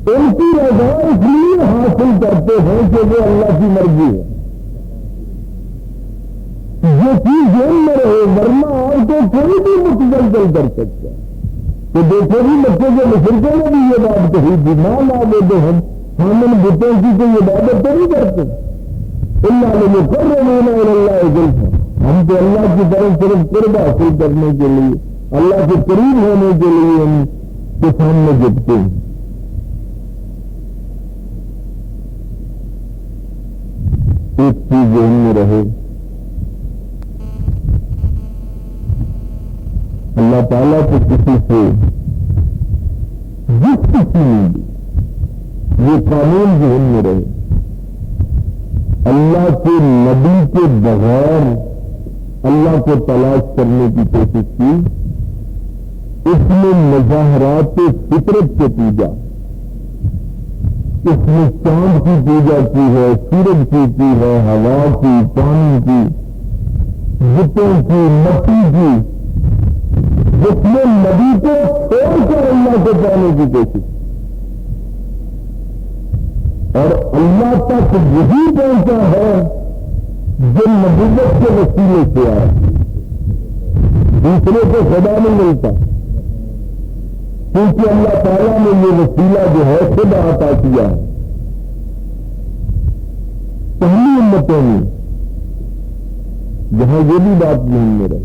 ان کی رضا اس لیے حاصل کرتے ہیں کہ وہ اللہ کی مرضی ہے۔ یہ چیز ذہن میں رہے، ورنہ آپ کو کوئی بھی متزلزل کر سکتا ہے۔ تو دیکھو بھی مکے کے مشرکوں نے بھی یہ بات کہی تھی، نہ معبود ہم ان بتوں کی کوئی عبادت تو نہیں کرتے، اللہ لمقربون الی اللہ زلفی، ہم تو اللہ کی طرف صرف قرب حاصل کرنے کے لیے، اللہ کے قریب ہونے کے لیے ان کے سامنے جھکتے ہیں۔ ایک چیز ذہن میں رہے، اللہ تعالیٰ کو کسی سے جس کسی میں بھی یہ قانون ذہن میں رہے، اللہ کے نبی کے بغیر اللہ کو تلاش کرنے کی کوشش کی، اس میں مظاہرات فطرت کی پوجا، اس میں چاند کی پوجا کی ہے، سورج کی ہے، ہوا کی، پانی کی، بتوں کی، مٹی کی، جس میں نبی کو چھوڑ کر اللہ کو پانے کی کوشش، اور اللہ تک یہی پہنچا ہے جو نبوت کے وسیلے سے آیا۔ نے یہ وسیلہ جو ہے خود عطا کیا ہے. پہلی امتوں میں جہاں یہ بھی بات ذہن میں رہے،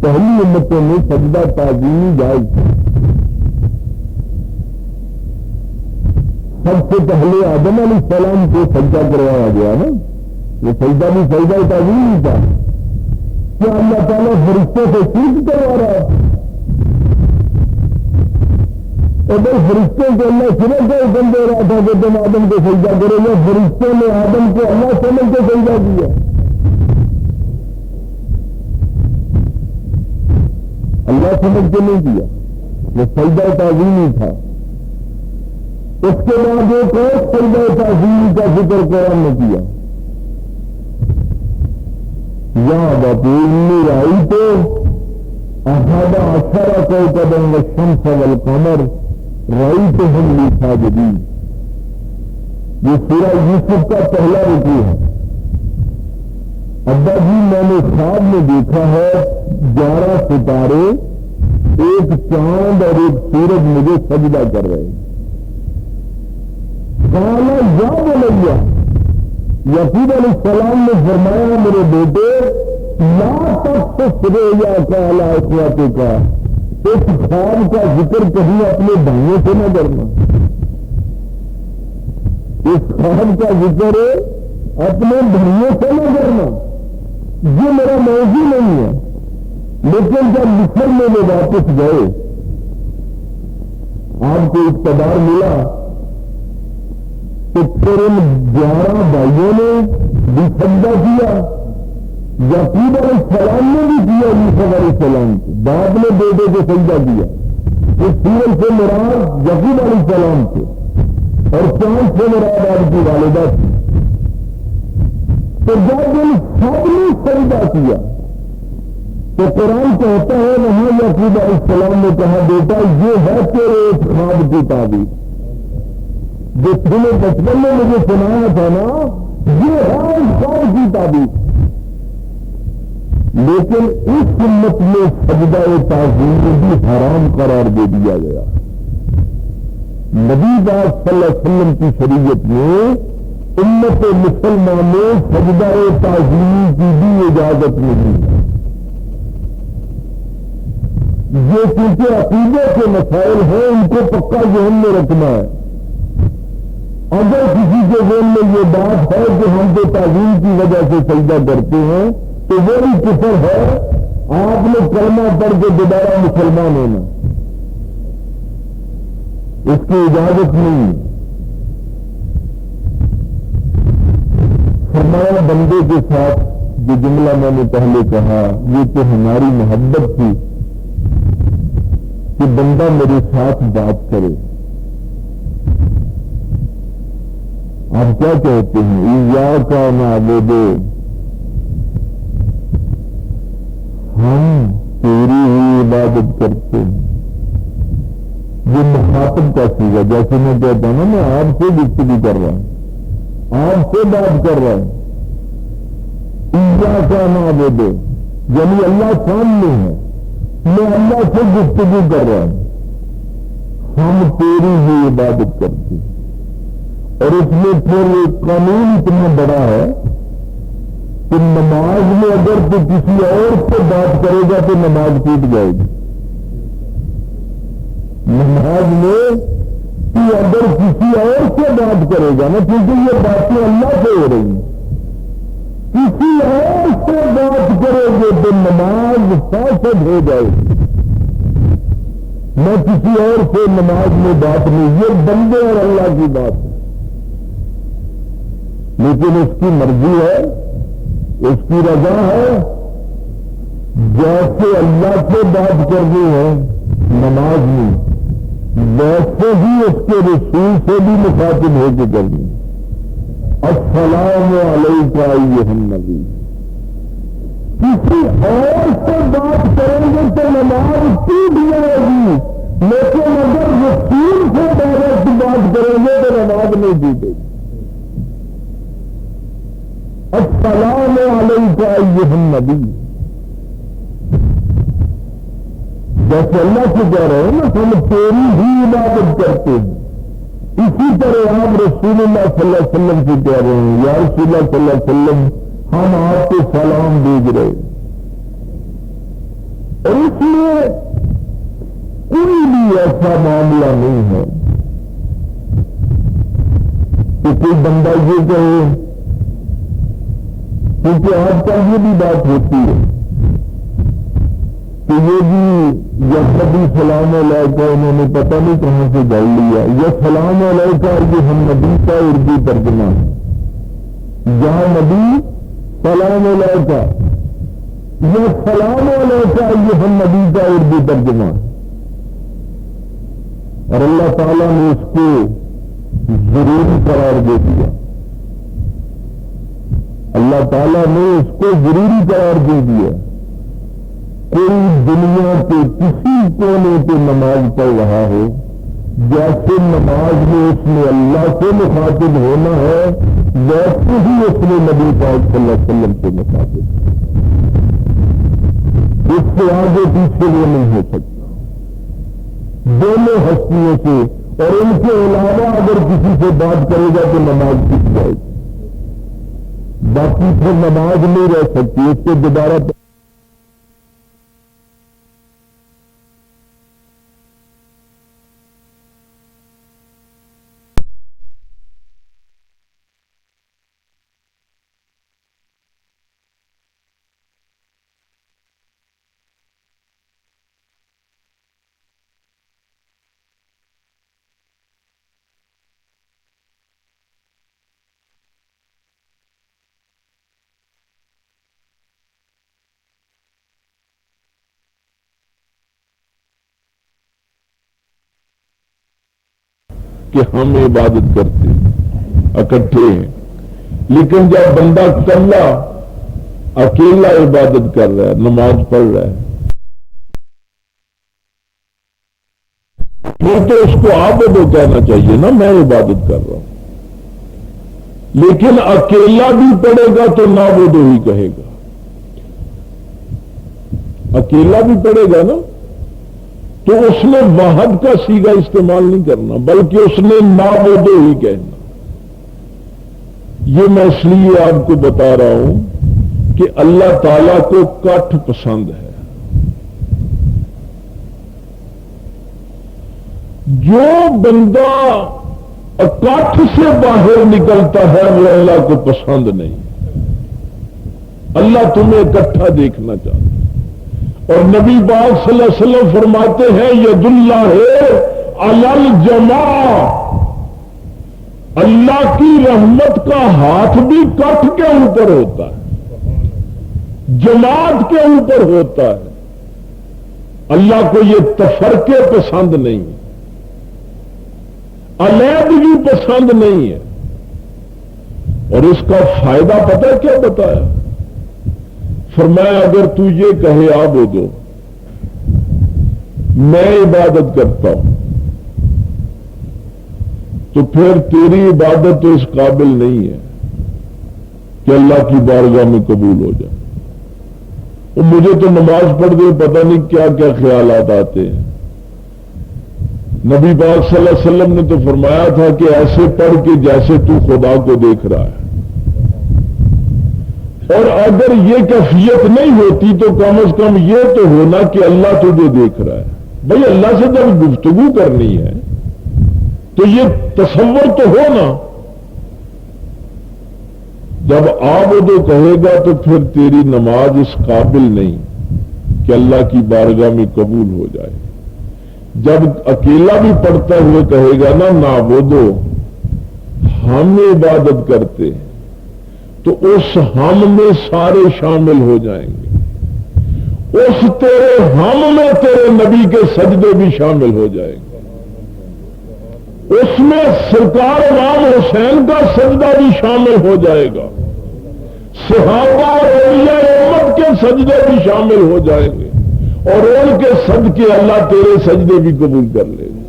پہلی امتوں میں سجدہ تعظیمی جائز تھا. سب سے پہلے آدم علیہ السلام کو سجدہ کروایا گیا نا، یہ سجدہ بھی سجدہ تعظیمی تھا. کیا اللہ تعالیٰ فرشتوں سے شرک کروا رہا ہے؟ اگر فرشتوں کو اللہ سمجھ کر حکم دے رہا تھا کہ تم آدم کو سجدہ کرو گے، فرشتوں نے آدم کو اللہ سمجھ کے سجدہ کیا. اللہ سمجھ کے نہیں کیا، وہ سجدہ تعظیمی تھا. اس کے بعد ایک اور سجدہ تعظیمی کا ذکر قرآن نے کیا. یا بطول رائی تو احد عشر کوكبا والشمس والقمر رأيتهم لي ساجدين. یہ سورہ یوسف کا پہلا رکوع ہے. ابا جی میں نے خواب میں دیکھا ہے 11 ستارے، ایک چاند اور ایک سورج مجھے سجدہ کر رہے ہیں. قال یا بنیا، یعقوب علیہ السلام نے فرمایا میرے بیٹے لا تقصص رؤیاک علی اخواتک، اس خواب کا ذکر کہیں اپنے بھائیوں سے نہ کرنا. اس خواب کا ذکر اپنے بھائیوں سے نہ کرنا، یہ میرا موضوع نہیں ہے. لیکن جب مصر میں وہ واپس گئے، آپ کو اقتدار ملا، تو پھر ان 11 بھائیوں نے بھی سجدہ کیا. یعقوب علیہ السلام نے بھی کیا، یوسف علیہ السلام کو بعد میں بیٹے کو سجدہ کیا. اس سورج سے مراد یعقوب علیہ السلام تھے اور چاند سے مراد آپ کی والدہ تھی. تو جب ان سب نے سجدہ کیا تو قرآن کہتا ہے وہاں یعقوب علیہ السلام نے کہا بیٹا یہ ہے تیرے اس خواب کی تعبیر جو تم نے بچپن میں مجھے سنایا تھا نا، یہ ہے اس خواب کی تعبیر. لیکن اس امت میں سجدہ تعظیم بھی حرام قرار دے دیا گیا. نبی پاک صلی اللہ علیہ وسلم کی شریعت میں امت مسلمان میں سجدہ تعظیم کی بھی اجازت نہیں ہے. یہ چونکہ عقیدے کے مسائل ہیں ان کو پکا ذہن میں رکھنا ہے. اگر کسی کے ذہن میں یہ بات ہے کہ ہم تو تعظیم کی وجہ سے سجدہ کرتے ہیں تو وہ بھی کفر ہے. آپ نے کلمہ پڑھ کے دوبارہ مسلمان ہونا، اس کی اجازت نہیں. فرمایا بندے کے ساتھ جو جملہ میں نے پہلے کہا یہ تو ہماری محبت تھی کہ بندہ میرے ساتھ بات کرے. آپ کیا کہتے ہیں ایاک نعبد، ہم تیری ہی عبادت کرتے ہیں. یہ مخاطب کا سیگا، جیسے میں کہتا ہوں نا میں آپ سے گفتگو کر رہا ہوں، آپ سے بات کر رہا ہوں. ایاک نعبد یعنی اللہ سامنے ہے، میں اللہ سے گفتگو کر رہا ہوں، ہم تیری ہی عبادت کرتے ہیں. اور اس میں پھر قانون اتنا بڑا ہے کہ نماز میں اگر تو کسی اور سے بات کرے گا تو نماز ٹوٹ جائے گی. نماز میں تو اگر کسی اور سے بات کرے گا نا، کیونکہ یہ باتیں اللہ سے ہو رہی ہیں، کسی اور سے بات کرے گے تو نماز فاسد ہو جائے گی. میں کسی اور سے نماز میں بات نہیں، یہ بندے اور اللہ کی بات ہے. لیکن اس کی مرضی ہے، اس کی رضا ہے. جیسے اللہ سے بات کرنی ہے نماز میں، ویسے ہی اس کے رسول سے بھی مخاطب ہو کے کرنی. السلام علیکم ایھا النبی. کسی اور سے بات کریں گے تو نماز ٹوٹ جائے گی، لیکن اگر رسول سے ڈائریکٹ بات کریں گے تو نماز نہیں ٹوٹے گی. السلام علیکم ایھا النبی. جیسے اللہ سے کہہ رہے ہیں نا ہم تیری ہی عبادت کرتے ہیں، اسی طرح آپ رسول اللہ صلی اللہ علیہ وسلم سے کہہ رہے ہیں یا رسول اللہ صلی اللہ علیہ وسلم ہم آپ کو سلام بھیج رہے ہیں۔ اور اس میں کوئی بھی ایسا معاملہ نہیں ہے کہ کوئی بندہ یہ کہے، کیونکہ آج کل یہ بھی بات ہوتی ہے کہ یہ بھی جب نبی سلام علیکہ انہوں نے پتہ نہیں کہاں سے ڈال لیا، یہ سلام علیکہ یہ ہم نبی کا اردو ترجمہ ہے، جہاں نبی سلام علیکہ، یہ سلام علیکہ یہ ہم نبی کا اردو ترجمہ ہے، اور اللہ تعالیٰ نے اس کو ضروری قرار دے دیا، اللہ تعالیٰ نے اس کو ضروری قرار دے دیا۔ کوئی دنیا کے کسی کونے پہ نماز پڑھ رہا ہو، جیسے نماز میں اس نے اللہ سے مخاطب ہونا ہے ویسے ہی اس نے نبی پاک صلی اللہ علیہ وسلم سے مخاطب، اس سے آگے پیچھے وہ نہیں ہو سکتا، دونوں ہستیوں سے، اور ان کے علاوہ اگر کسی سے بات کرے گا تو نماز ٹوٹ جائے گی، باقی پھر نماز نہیں رہ سکتی، اس کو دوبارہ کہ ہم عبادت کرتے ہیں، اکٹھے ہیں، لیکن جب بندہ کلا اکیلا عبادت کر رہا ہے، نماز پڑھ رہا ہے، پھر تو اس کو عابد کہنا چاہیے نا، میں عبادت کر رہا ہوں، لیکن اکیلا بھی پڑھے گا تو نعبد ہی کہے گا، اکیلا بھی پڑھے گا نا تو اس نے واحد کا صیغہ استعمال نہیں کرنا، بلکہ اس نے نعبد ہی کہنا۔ یہ میں اس لیے آپ کو بتا رہا ہوں کہ اللہ تعالیٰ کو کٹھ پسند ہے، جو بندہ کٹھ سے باہر نکلتا ہے وہ اللہ کو پسند نہیں، اللہ تمہیں اکٹھا دیکھنا چاہتا ہے۔ اور نبی پاک صلی اللہ علیہ وسلم فرماتے ہیں ید اللہ علی الجماع، اللہ کی رحمت کا ہاتھ بھی کٹھ کے اوپر ہوتا ہے، جماعت کے اوپر ہوتا ہے، اللہ کو یہ تفرقے پسند نہیں، علیحدگی پسند نہیں ہے۔ اور اس کا فائدہ پتہ کیا بتایا؟ فرمایا اگر تو یہ کہے عابدو میں عبادت کرتا ہوں تو پھر تیری عبادت تو اس قابل نہیں ہے کہ اللہ کی بارگاہ میں قبول ہو جائے۔ اور مجھے تو نماز پڑھ کے پتہ نہیں کیا کیا خیالات آتے ہیں۔ نبی پاک صلی اللہ علیہ وسلم نے تو فرمایا تھا کہ ایسے پڑھ کے جیسے تو خدا کو دیکھ رہا ہے، اور اگر یہ کیفیت نہیں ہوتی تو کم از کم یہ تو ہونا کہ اللہ تجھے دیکھ رہا ہے۔ بھئی اللہ سے جب گفتگو کرنی ہے تو یہ تصور تو ہونا، جب عابد کہے گا تو پھر تیری نماز اس قابل نہیں کہ اللہ کی بارگاہ میں قبول ہو جائے۔ جب اکیلا بھی پڑھتا ہوئے کہے گا نا نعبدو ہم عبادت کرتے ہیں، تو اس ہم میں سارے شامل ہو جائیں گے، اس تیرے ہم میں تیرے نبی کے سجدے بھی شامل ہو جائیں گے، اس میں سرکار امام حسین کا سجدہ بھی شامل ہو جائے گا، صحابہ اور اولیاء امت کے سجدے بھی شامل ہو جائیں گے، اور ان کے صدقے اللہ تیرے سجدے بھی قبول کر لے گا۔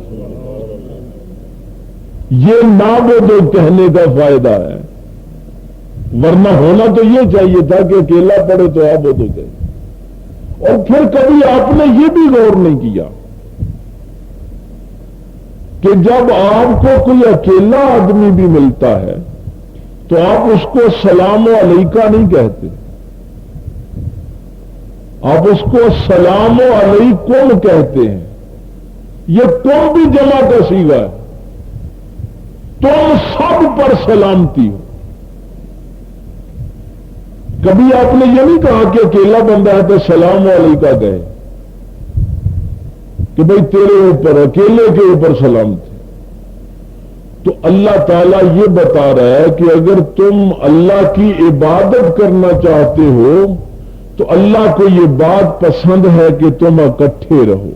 یہ نعبد کہنے کا فائدہ ہے، ورنہ ہونا تو یہ چاہیے تھا کہ اکیلا پڑھے تو عابد ہو گئے، اور پھر کبھی آپ نے یہ بھی غور نہیں کیا کہ جب آپ کو کوئی اکیلا آدمی بھی ملتا ہے تو آپ اس کو سلام علیکہ نہیں کہتے، آپ اس کو سلام علیکم کہتے ہیں۔ یہ تم بھی جمع کا صیغہ ہے، تم سب پر سلامتی ہو۔ کبھی آپ نے یہ نہیں کہا کہ اکیلا بندہ ہے تو سلام علیکہ کہے کہ بھئی تیرے اوپر اکیلے کے اوپر سلامتی۔ تو اللہ تعالیٰ یہ بتا رہا ہے کہ اگر تم اللہ کی عبادت کرنا چاہتے ہو تو اللہ کو یہ بات پسند ہے کہ تم اکٹھے رہو،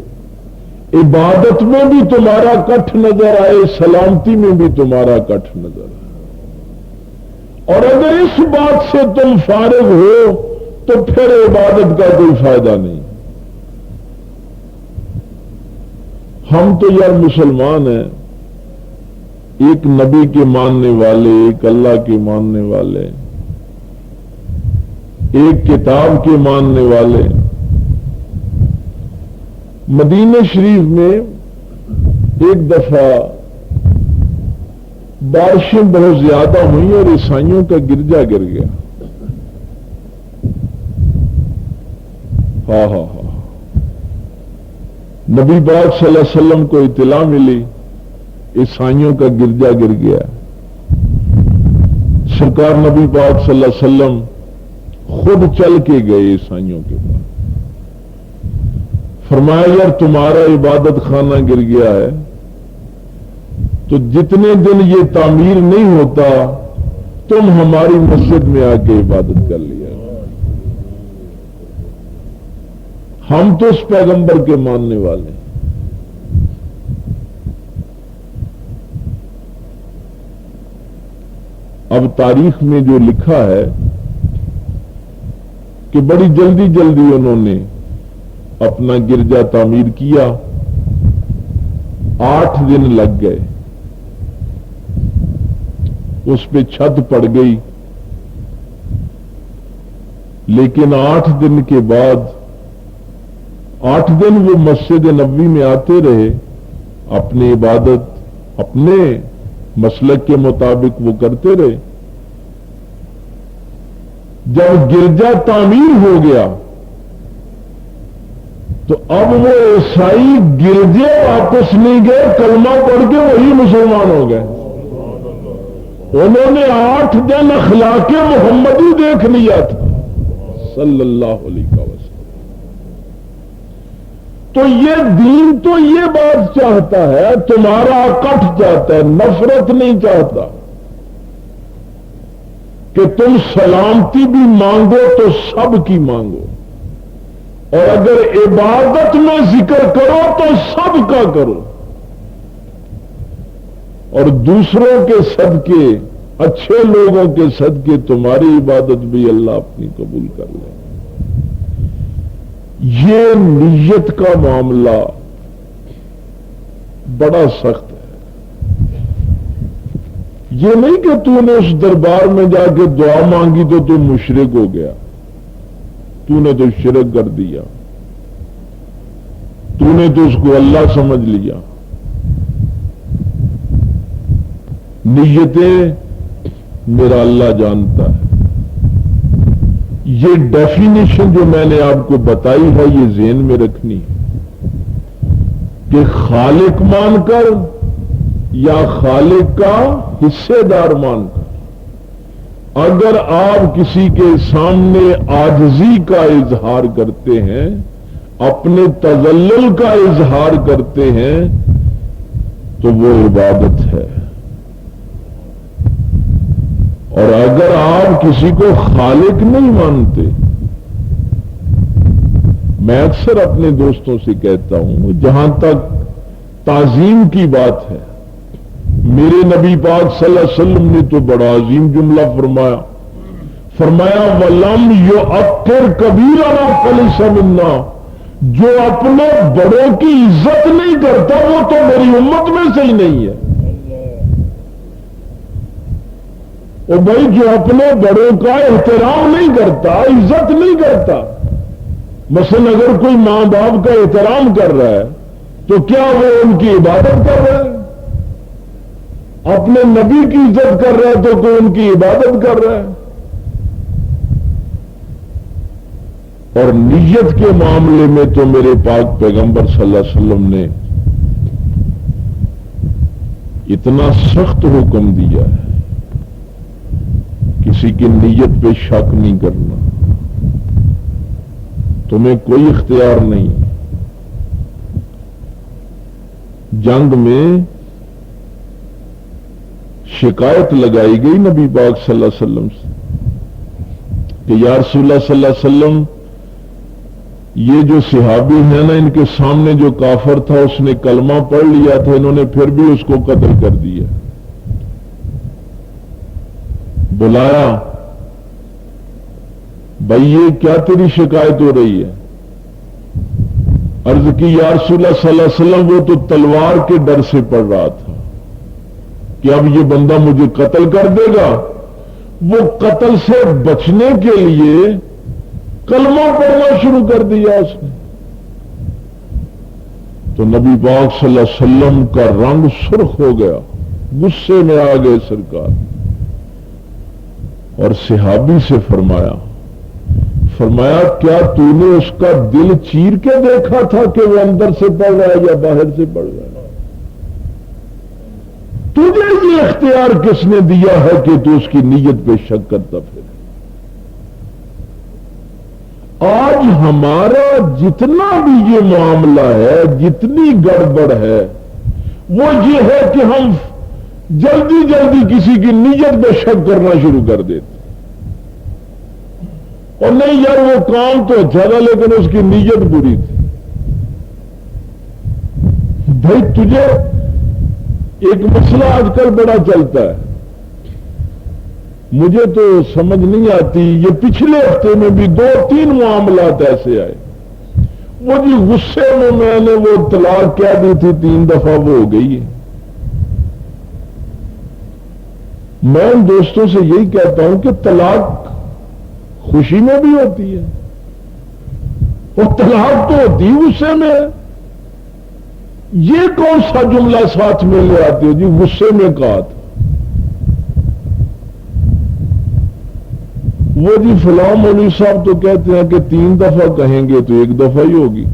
عبادت میں بھی تمہارا کٹھ نظر آئے، سلامتی میں بھی تمہارا کٹھ نظر آئے۔ اور اگر اس بات سے تم فارغ ہو تو پھر عبادت کا کوئی فائدہ نہیں۔ ہم تو یار مسلمان ہیں، ایک نبی کے ماننے والے، ایک اللہ کے ماننے والے، ایک کتاب کے ماننے والے۔ مدینہ شریف میں ایک دفعہ بارشیں بہت زیادہ ہوئیں اور عیسائیوں کا گرجا گر گیا۔ ہاں ہاں ہاں، نبی پاک صلی اللہ علیہ وسلم کو اطلاع ملی عیسائیوں کا گرجا گر گیا۔ سرکار نبی پاک صلی اللہ علیہ وسلم خود چل کے گئے عیسائیوں کے پاس، فرمایا یار تمہارا عبادت خانہ گر گیا ہے تو جتنے دن یہ تعمیر نہیں ہوتا تم ہماری مسجد میں آ کے عبادت کر لیا۔ ہم تو اس پیغمبر کے ماننے والے ہیں۔ اب تاریخ میں جو لکھا ہے کہ بڑی جلدی جلدی انہوں نے اپنا گرجا تعمیر کیا، 8 دن لگ گئے، اس پہ چھت پڑ گئی، لیکن 8 دن کے بعد 8 دن وہ مسجد نبوی میں آتے رہے، اپنی عبادت اپنے مسلک کے مطابق وہ کرتے رہے۔ جب گرجا تعمیر ہو گیا تو اب وہ عیسائی گرجے واپس نہیں گئے، کلمہ پڑھ کے وہی مسلمان ہو گئے۔ انہوں نے 8 دن اخلاق محمدی دیکھ لیا تھا صلی اللہ علیہ وسلم۔ تو یہ دین تو یہ بات چاہتا ہے، تمہارا کٹ چاہتا ہے، نفرت نہیں چاہتا کہ تم سلامتی بھی مانگو تو سب کی مانگو، اور اگر عبادت میں ذکر کرو تو سب کا کرو، اور دوسروں کے صدقے، اچھے لوگوں کے صدقے تمہاری عبادت بھی اللہ اپنی قبول کر لے۔ یہ نیت کا معاملہ بڑا سخت ہے۔ یہ نہیں کہ تو نے اس دربار میں جا کے دعا مانگی تو تم مشرک ہو گیا، تو نے تو شرک کر دیا، تو نے تو اس کو اللہ سمجھ لیا۔ نیتیں میرا اللہ جانتا ہے۔ یہ ڈیفینیشن جو میں نے آپ کو بتائی ہے یہ ذہن میں رکھنی ہے کہ خالق مان کر یا خالق کا حصے دار مان کر اگر آپ کسی کے سامنے عاجزی کا اظہار کرتے ہیں، اپنے تذلل کا اظہار کرتے ہیں تو وہ عبادت ہے۔ اور اگر آپ کسی کو خالق نہیں مانتے، میں اکثر اپنے دوستوں سے کہتا ہوں جہاں تک تعظیم کی بات ہے، میرے نبی پاک صلی اللہ علیہ وسلم نے تو بڑا عظیم جملہ فرمایا وَلَمْ يُعَقِّرْ كَبِيرَنَا فَلَيْسَ مِنَّا، جو اپنے بڑوں کی عزت نہیں کرتا وہ تو میری امت میں سے ہی نہیں ہے۔ اور بھائی جو اپنے بڑوں کا احترام نہیں کرتا، عزت نہیں کرتا، مثلا اگر کوئی ماں باپ کا احترام کر رہا ہے تو کیا وہ ان کی عبادت کر رہا ہے؟ اپنے نبی کی عزت کر رہا ہے تو کوئی ان کی عبادت کر رہا ہے؟ اور نیت کے معاملے میں تو میرے پاک پیغمبر صلی اللہ علیہ وسلم نے اتنا سخت حکم دیا ہے، کسی کی نیت پہ شک نہیں کرنا، تمہیں کوئی اختیار نہیں۔ جنگ میں شکایت لگائی گئی نبی پاک صلی اللہ علیہ وسلم سے کہ یا رسول اللہ صلی اللہ علیہ وسلم، یہ جو صحابی ہیں نا، ان کے سامنے جو کافر تھا اس نے کلمہ پڑھ لیا تھا، انہوں نے پھر بھی اس کو قتل کر دیا۔ بلایا، بھائی یہ کیا تیری شکایت ہو رہی ہے؟ عرض کی یا رسول اللہ صلی اللہ علیہ وسلم، وہ تو تلوار کے ڈر سے پڑھ رہا تھا کہ اب یہ بندہ مجھے قتل کر دے گا۔ وہ قتل سے بچنے کے لیے کلمہ پڑھنا شروع کر دیا اس نے۔ تو نبی پاک صلی اللہ علیہ وسلم کا رنگ سرخ ہو گیا، غصے میں آ گئے سرکار، اور صحابی سے فرمایا کیا تو نے اس کا دل چیر کے دیکھا تھا کہ وہ اندر سے پڑھ رہا ہے یا باہر سے پڑھ رہا ہے؟ تجھے یہ اختیار کس نے دیا ہے کہ تو اس کی نیت پہ شک کرتا پھر؟ آج ہمارا جتنا بھی یہ معاملہ ہے، جتنی گڑبڑ ہے، وہ یہ ہے کہ ہم جلدی جلدی کسی کی نیت پہ شک کرنا شروع کر دیتے، اور نہیں یار وہ کام تو اچھا تھا لیکن اس کی نیت بری تھی۔ بھائی تجھے ایک مسئلہ آج کل بڑا چلتا ہے، مجھے تو سمجھ نہیں آتی، یہ پچھلے ہفتے میں بھی 2-3 معاملات ایسے آئے، وہ جی غصے میں نے وہ طلاق کہہ دی تھی 3 دفعہ، وہ ہو گئی ہے۔ میں ان دوستوں سے یہی کہتا ہوں کہ طلاق خوشی میں بھی ہوتی ہے، اور طلاق تو ہوتی غصے میں ہے۔ یہ کون سا جملہ ساتھ میں لے آتے ہو جی غصے میں کہا تھا؟ وہ جی فلاں مولوی صاحب تو کہتے ہیں کہ 3 دفعہ کہیں گے تو 1 دفعہ ہی ہوگی۔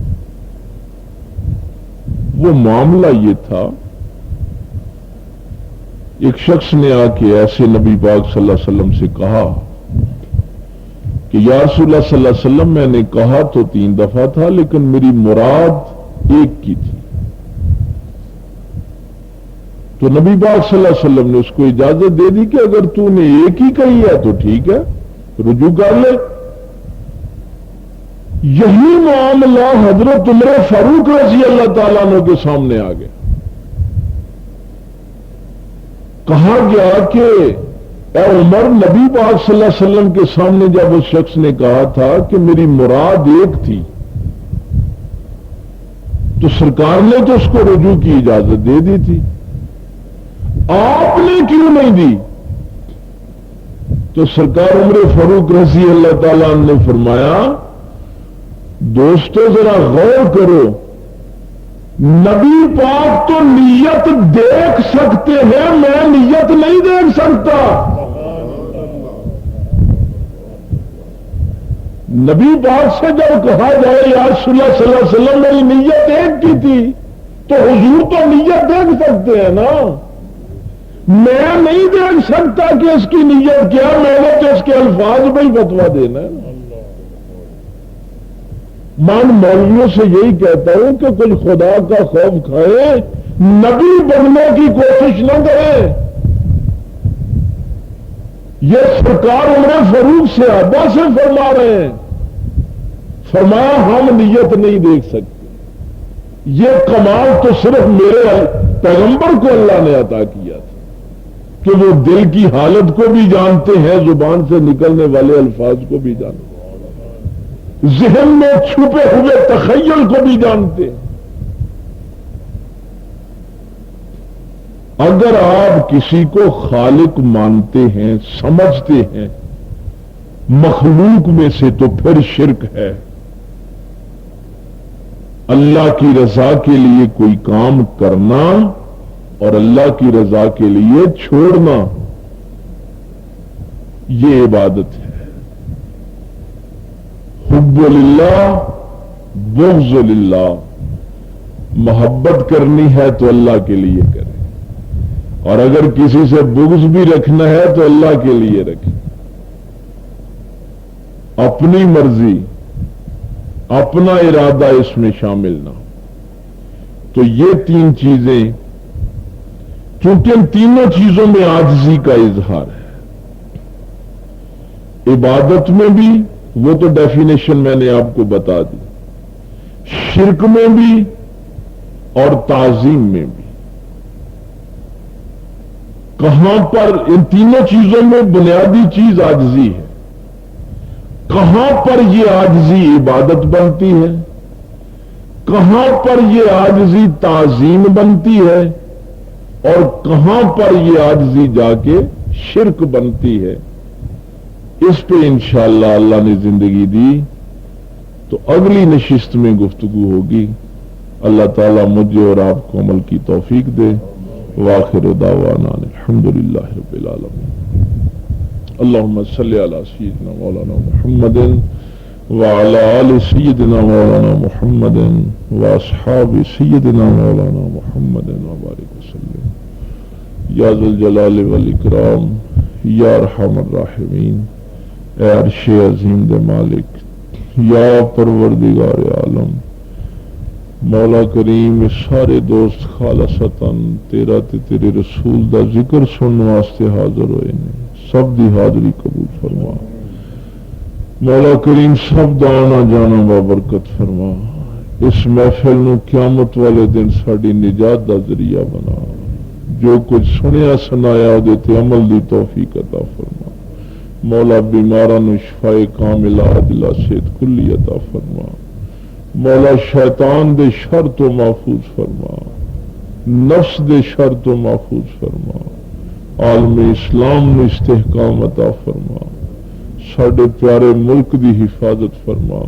وہ معاملہ یہ تھا، ایک شخص نے آ کے ایسے نبی پاک صلی اللہ علیہ وسلم سے کہا کہ یا رسول اللہ صلی اللہ علیہ وسلم، میں نے کہا تو 3 دفعہ تھا لیکن میری مراد 1 کی تھی۔ تو نبی پاک صلی اللہ علیہ وسلم نے اس کو اجازت دے دی کہ اگر تو نے 1 ہی کہی ہے تو ٹھیک ہے، رجوع کر لے۔ یہی معاملہ حضرت عمر فاروق رضی اللہ تعالیٰ عنہ کے سامنے آ گیا۔ کہا گیا کہ اے عمر، نبی پاک صلی اللہ علیہ وسلم کے سامنے جب اس شخص نے کہا تھا کہ میری مراد 1 تھی، تو سرکار نے تو اس کو رجوع کی اجازت دے دی تھی، آپ نے کیوں نہیں دی؟ تو سرکار عمر فاروق رضی اللہ تعالیٰ عنہ نے فرمایا، دوستو ذرا غور کرو، نبی پاک تو نیت دیکھ سکتے ہیں، میں نیت نہیں دیکھ سکتا۔ نبی پاک سے جب کہا جائے یا رسول اللہ صلی اللہ علیہ وسلم میری نیت 1 کی تھی، تو حضور تو نیت دیکھ سکتے ہیں نا، میں نہیں دیکھ سکتا کہ اس کی نیت کیا، میں نے تو اس کے الفاظ میں ہی فتویٰ دینا ہے۔ من مولویوں سے یہی کہتا ہوں کہ کچھ خدا کا خوف کھائے، نبی بننے کی کوشش نہ کرے۔ یہ سرکار عمر فاروق سے ابا سے فرما رہے ہیں، فرمایا ہم نیت نہیں دیکھ سکتے۔ یہ کمال تو صرف میرے پیغمبر کو اللہ نے عطا کیا تھا کہ وہ دل کی حالت کو بھی جانتے ہیں، زبان سے نکلنے والے الفاظ کو بھی جانتے ہیں، ذہن میں چھپے ہوئے تخیل کو بھی جانتے ہیں۔ اگر آپ کسی کو خالق مانتے ہیں، سمجھتے ہیں مخلوق میں سے، تو پھر شرک ہے۔ اللہ کی رضا کے لیے کوئی کام کرنا اور اللہ کی رضا کے لیے چھوڑنا، یہ عبادت ہے۔ حب للہ بغض للہ، محبت کرنی ہے تو اللہ کے لیے کرے، اور اگر کسی سے بغض بھی رکھنا ہے تو اللہ کے لیے رکھے۔ اپنی مرضی، اپنا ارادہ اس میں شامل نہ ہو۔ تو یہ تین چیزیں، چونکہ ان تینوں چیزوں میں عاجزی کا اظہار ہے، عبادت میں بھی، وہ تو ڈیفینیشن میں نے آپ کو بتا دی، شرک میں بھی اور تعظیم میں بھی۔ کہاں پر ان تینوں چیزوں میں بنیادی چیز عاجزی ہے، کہاں پر یہ عاجزی عبادت بنتی ہے، کہاں پر یہ عاجزی تعظیم بنتی ہے، اور کہاں پر یہ عاجزی جا کے شرک بنتی ہے، اس پہ انشاءاللہ اللہ نے زندگی دی تو اگلی نشست میں گفتگو ہوگی۔ اللہ تعالیٰ مجھے اور آپ کو عمل کی توفیق دے۔ وآخر دعوانا الحمدللہ رب العالمین۔ اللہم صلی علی سیدنا مولانا محمد وعلی آل سیدنا مولانا محمد واصحاب سیدنا مولانا محمد وبارک وسلم۔ یا ذا الجلال والاکرام، یا ارحم الراحمین، اے عرش عظیم دے مالک، یا پروردگار عالم، مولا کریم، اس سارے دوست خالصتاً تیرا تے تیرے رسول دا ذکر سننے واسطے حاضر ہوئے نے، سب دی حاضری قبول فرما۔ مولا کریم سب دا آنا جانا بابرکت فرما۔ اس محفل نو قیامت والے دن ساڈی نجات دا ذریعہ بنا۔ جو کچھ سنیا سنایا دے تے عمل دی توفیق عطا فرما۔ مولا بیماراں نو شفائے کاملہ عاجلہ صحت کلی عطا فرما۔ مولا شیطان دے شر تو محفوظ فرما، نفس دے شر تو محفوظ فرما، عالم اسلام نو استحکام عطا فرما، ساڈے پیارے ملک دی حفاظت فرما۔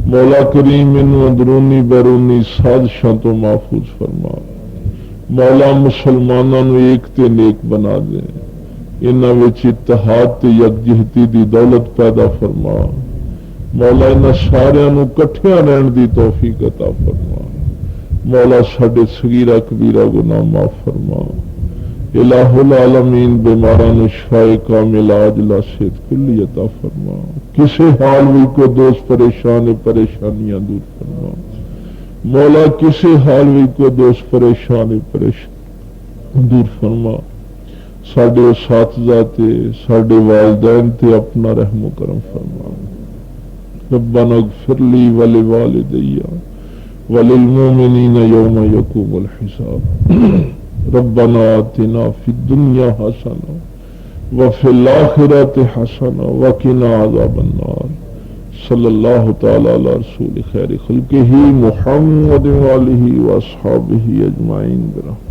مولا کریم انو اندرونی بیرونی سازشاں تو محفوظ فرما۔ مولا مسلماناں نو ایک تے نیک بنا دے، انہاں وچ اتحاد تے یکجہتی دی دولت پیدا فرما۔ مولا انہاں ساریاں نو کٹھیاں رہن دی توفیق عطا فرما۔ مولا ساڈے صغیرہ کبیرہ گناہ معاف فرما۔ الہ العالمین بیماراں نو شفائے کاملہ عاجلہ صحت کلی عطا فرما۔ کسے حال بھی کو دوست پریشان پریشانیاں دور فرما۔ مولا کسے حال بھی کو دوست پریشان دور فرما۔ ساڈے اساتذہ تے ساڈے والدین تے اپنا رحم و کرم فرما۔ ربنا اغفر لی ولوالدی وللمؤمنین یوم یقوم الحساب۔ ربنا آتنا فی الدنیا حسنہ وفی الآخرۃ حسنہ وقنا عذاب النار۔ صلی اللہ تعالی علی رسول خیر خلقہ محمد وآلہ واصحابہ اجمعین برحمتہ۔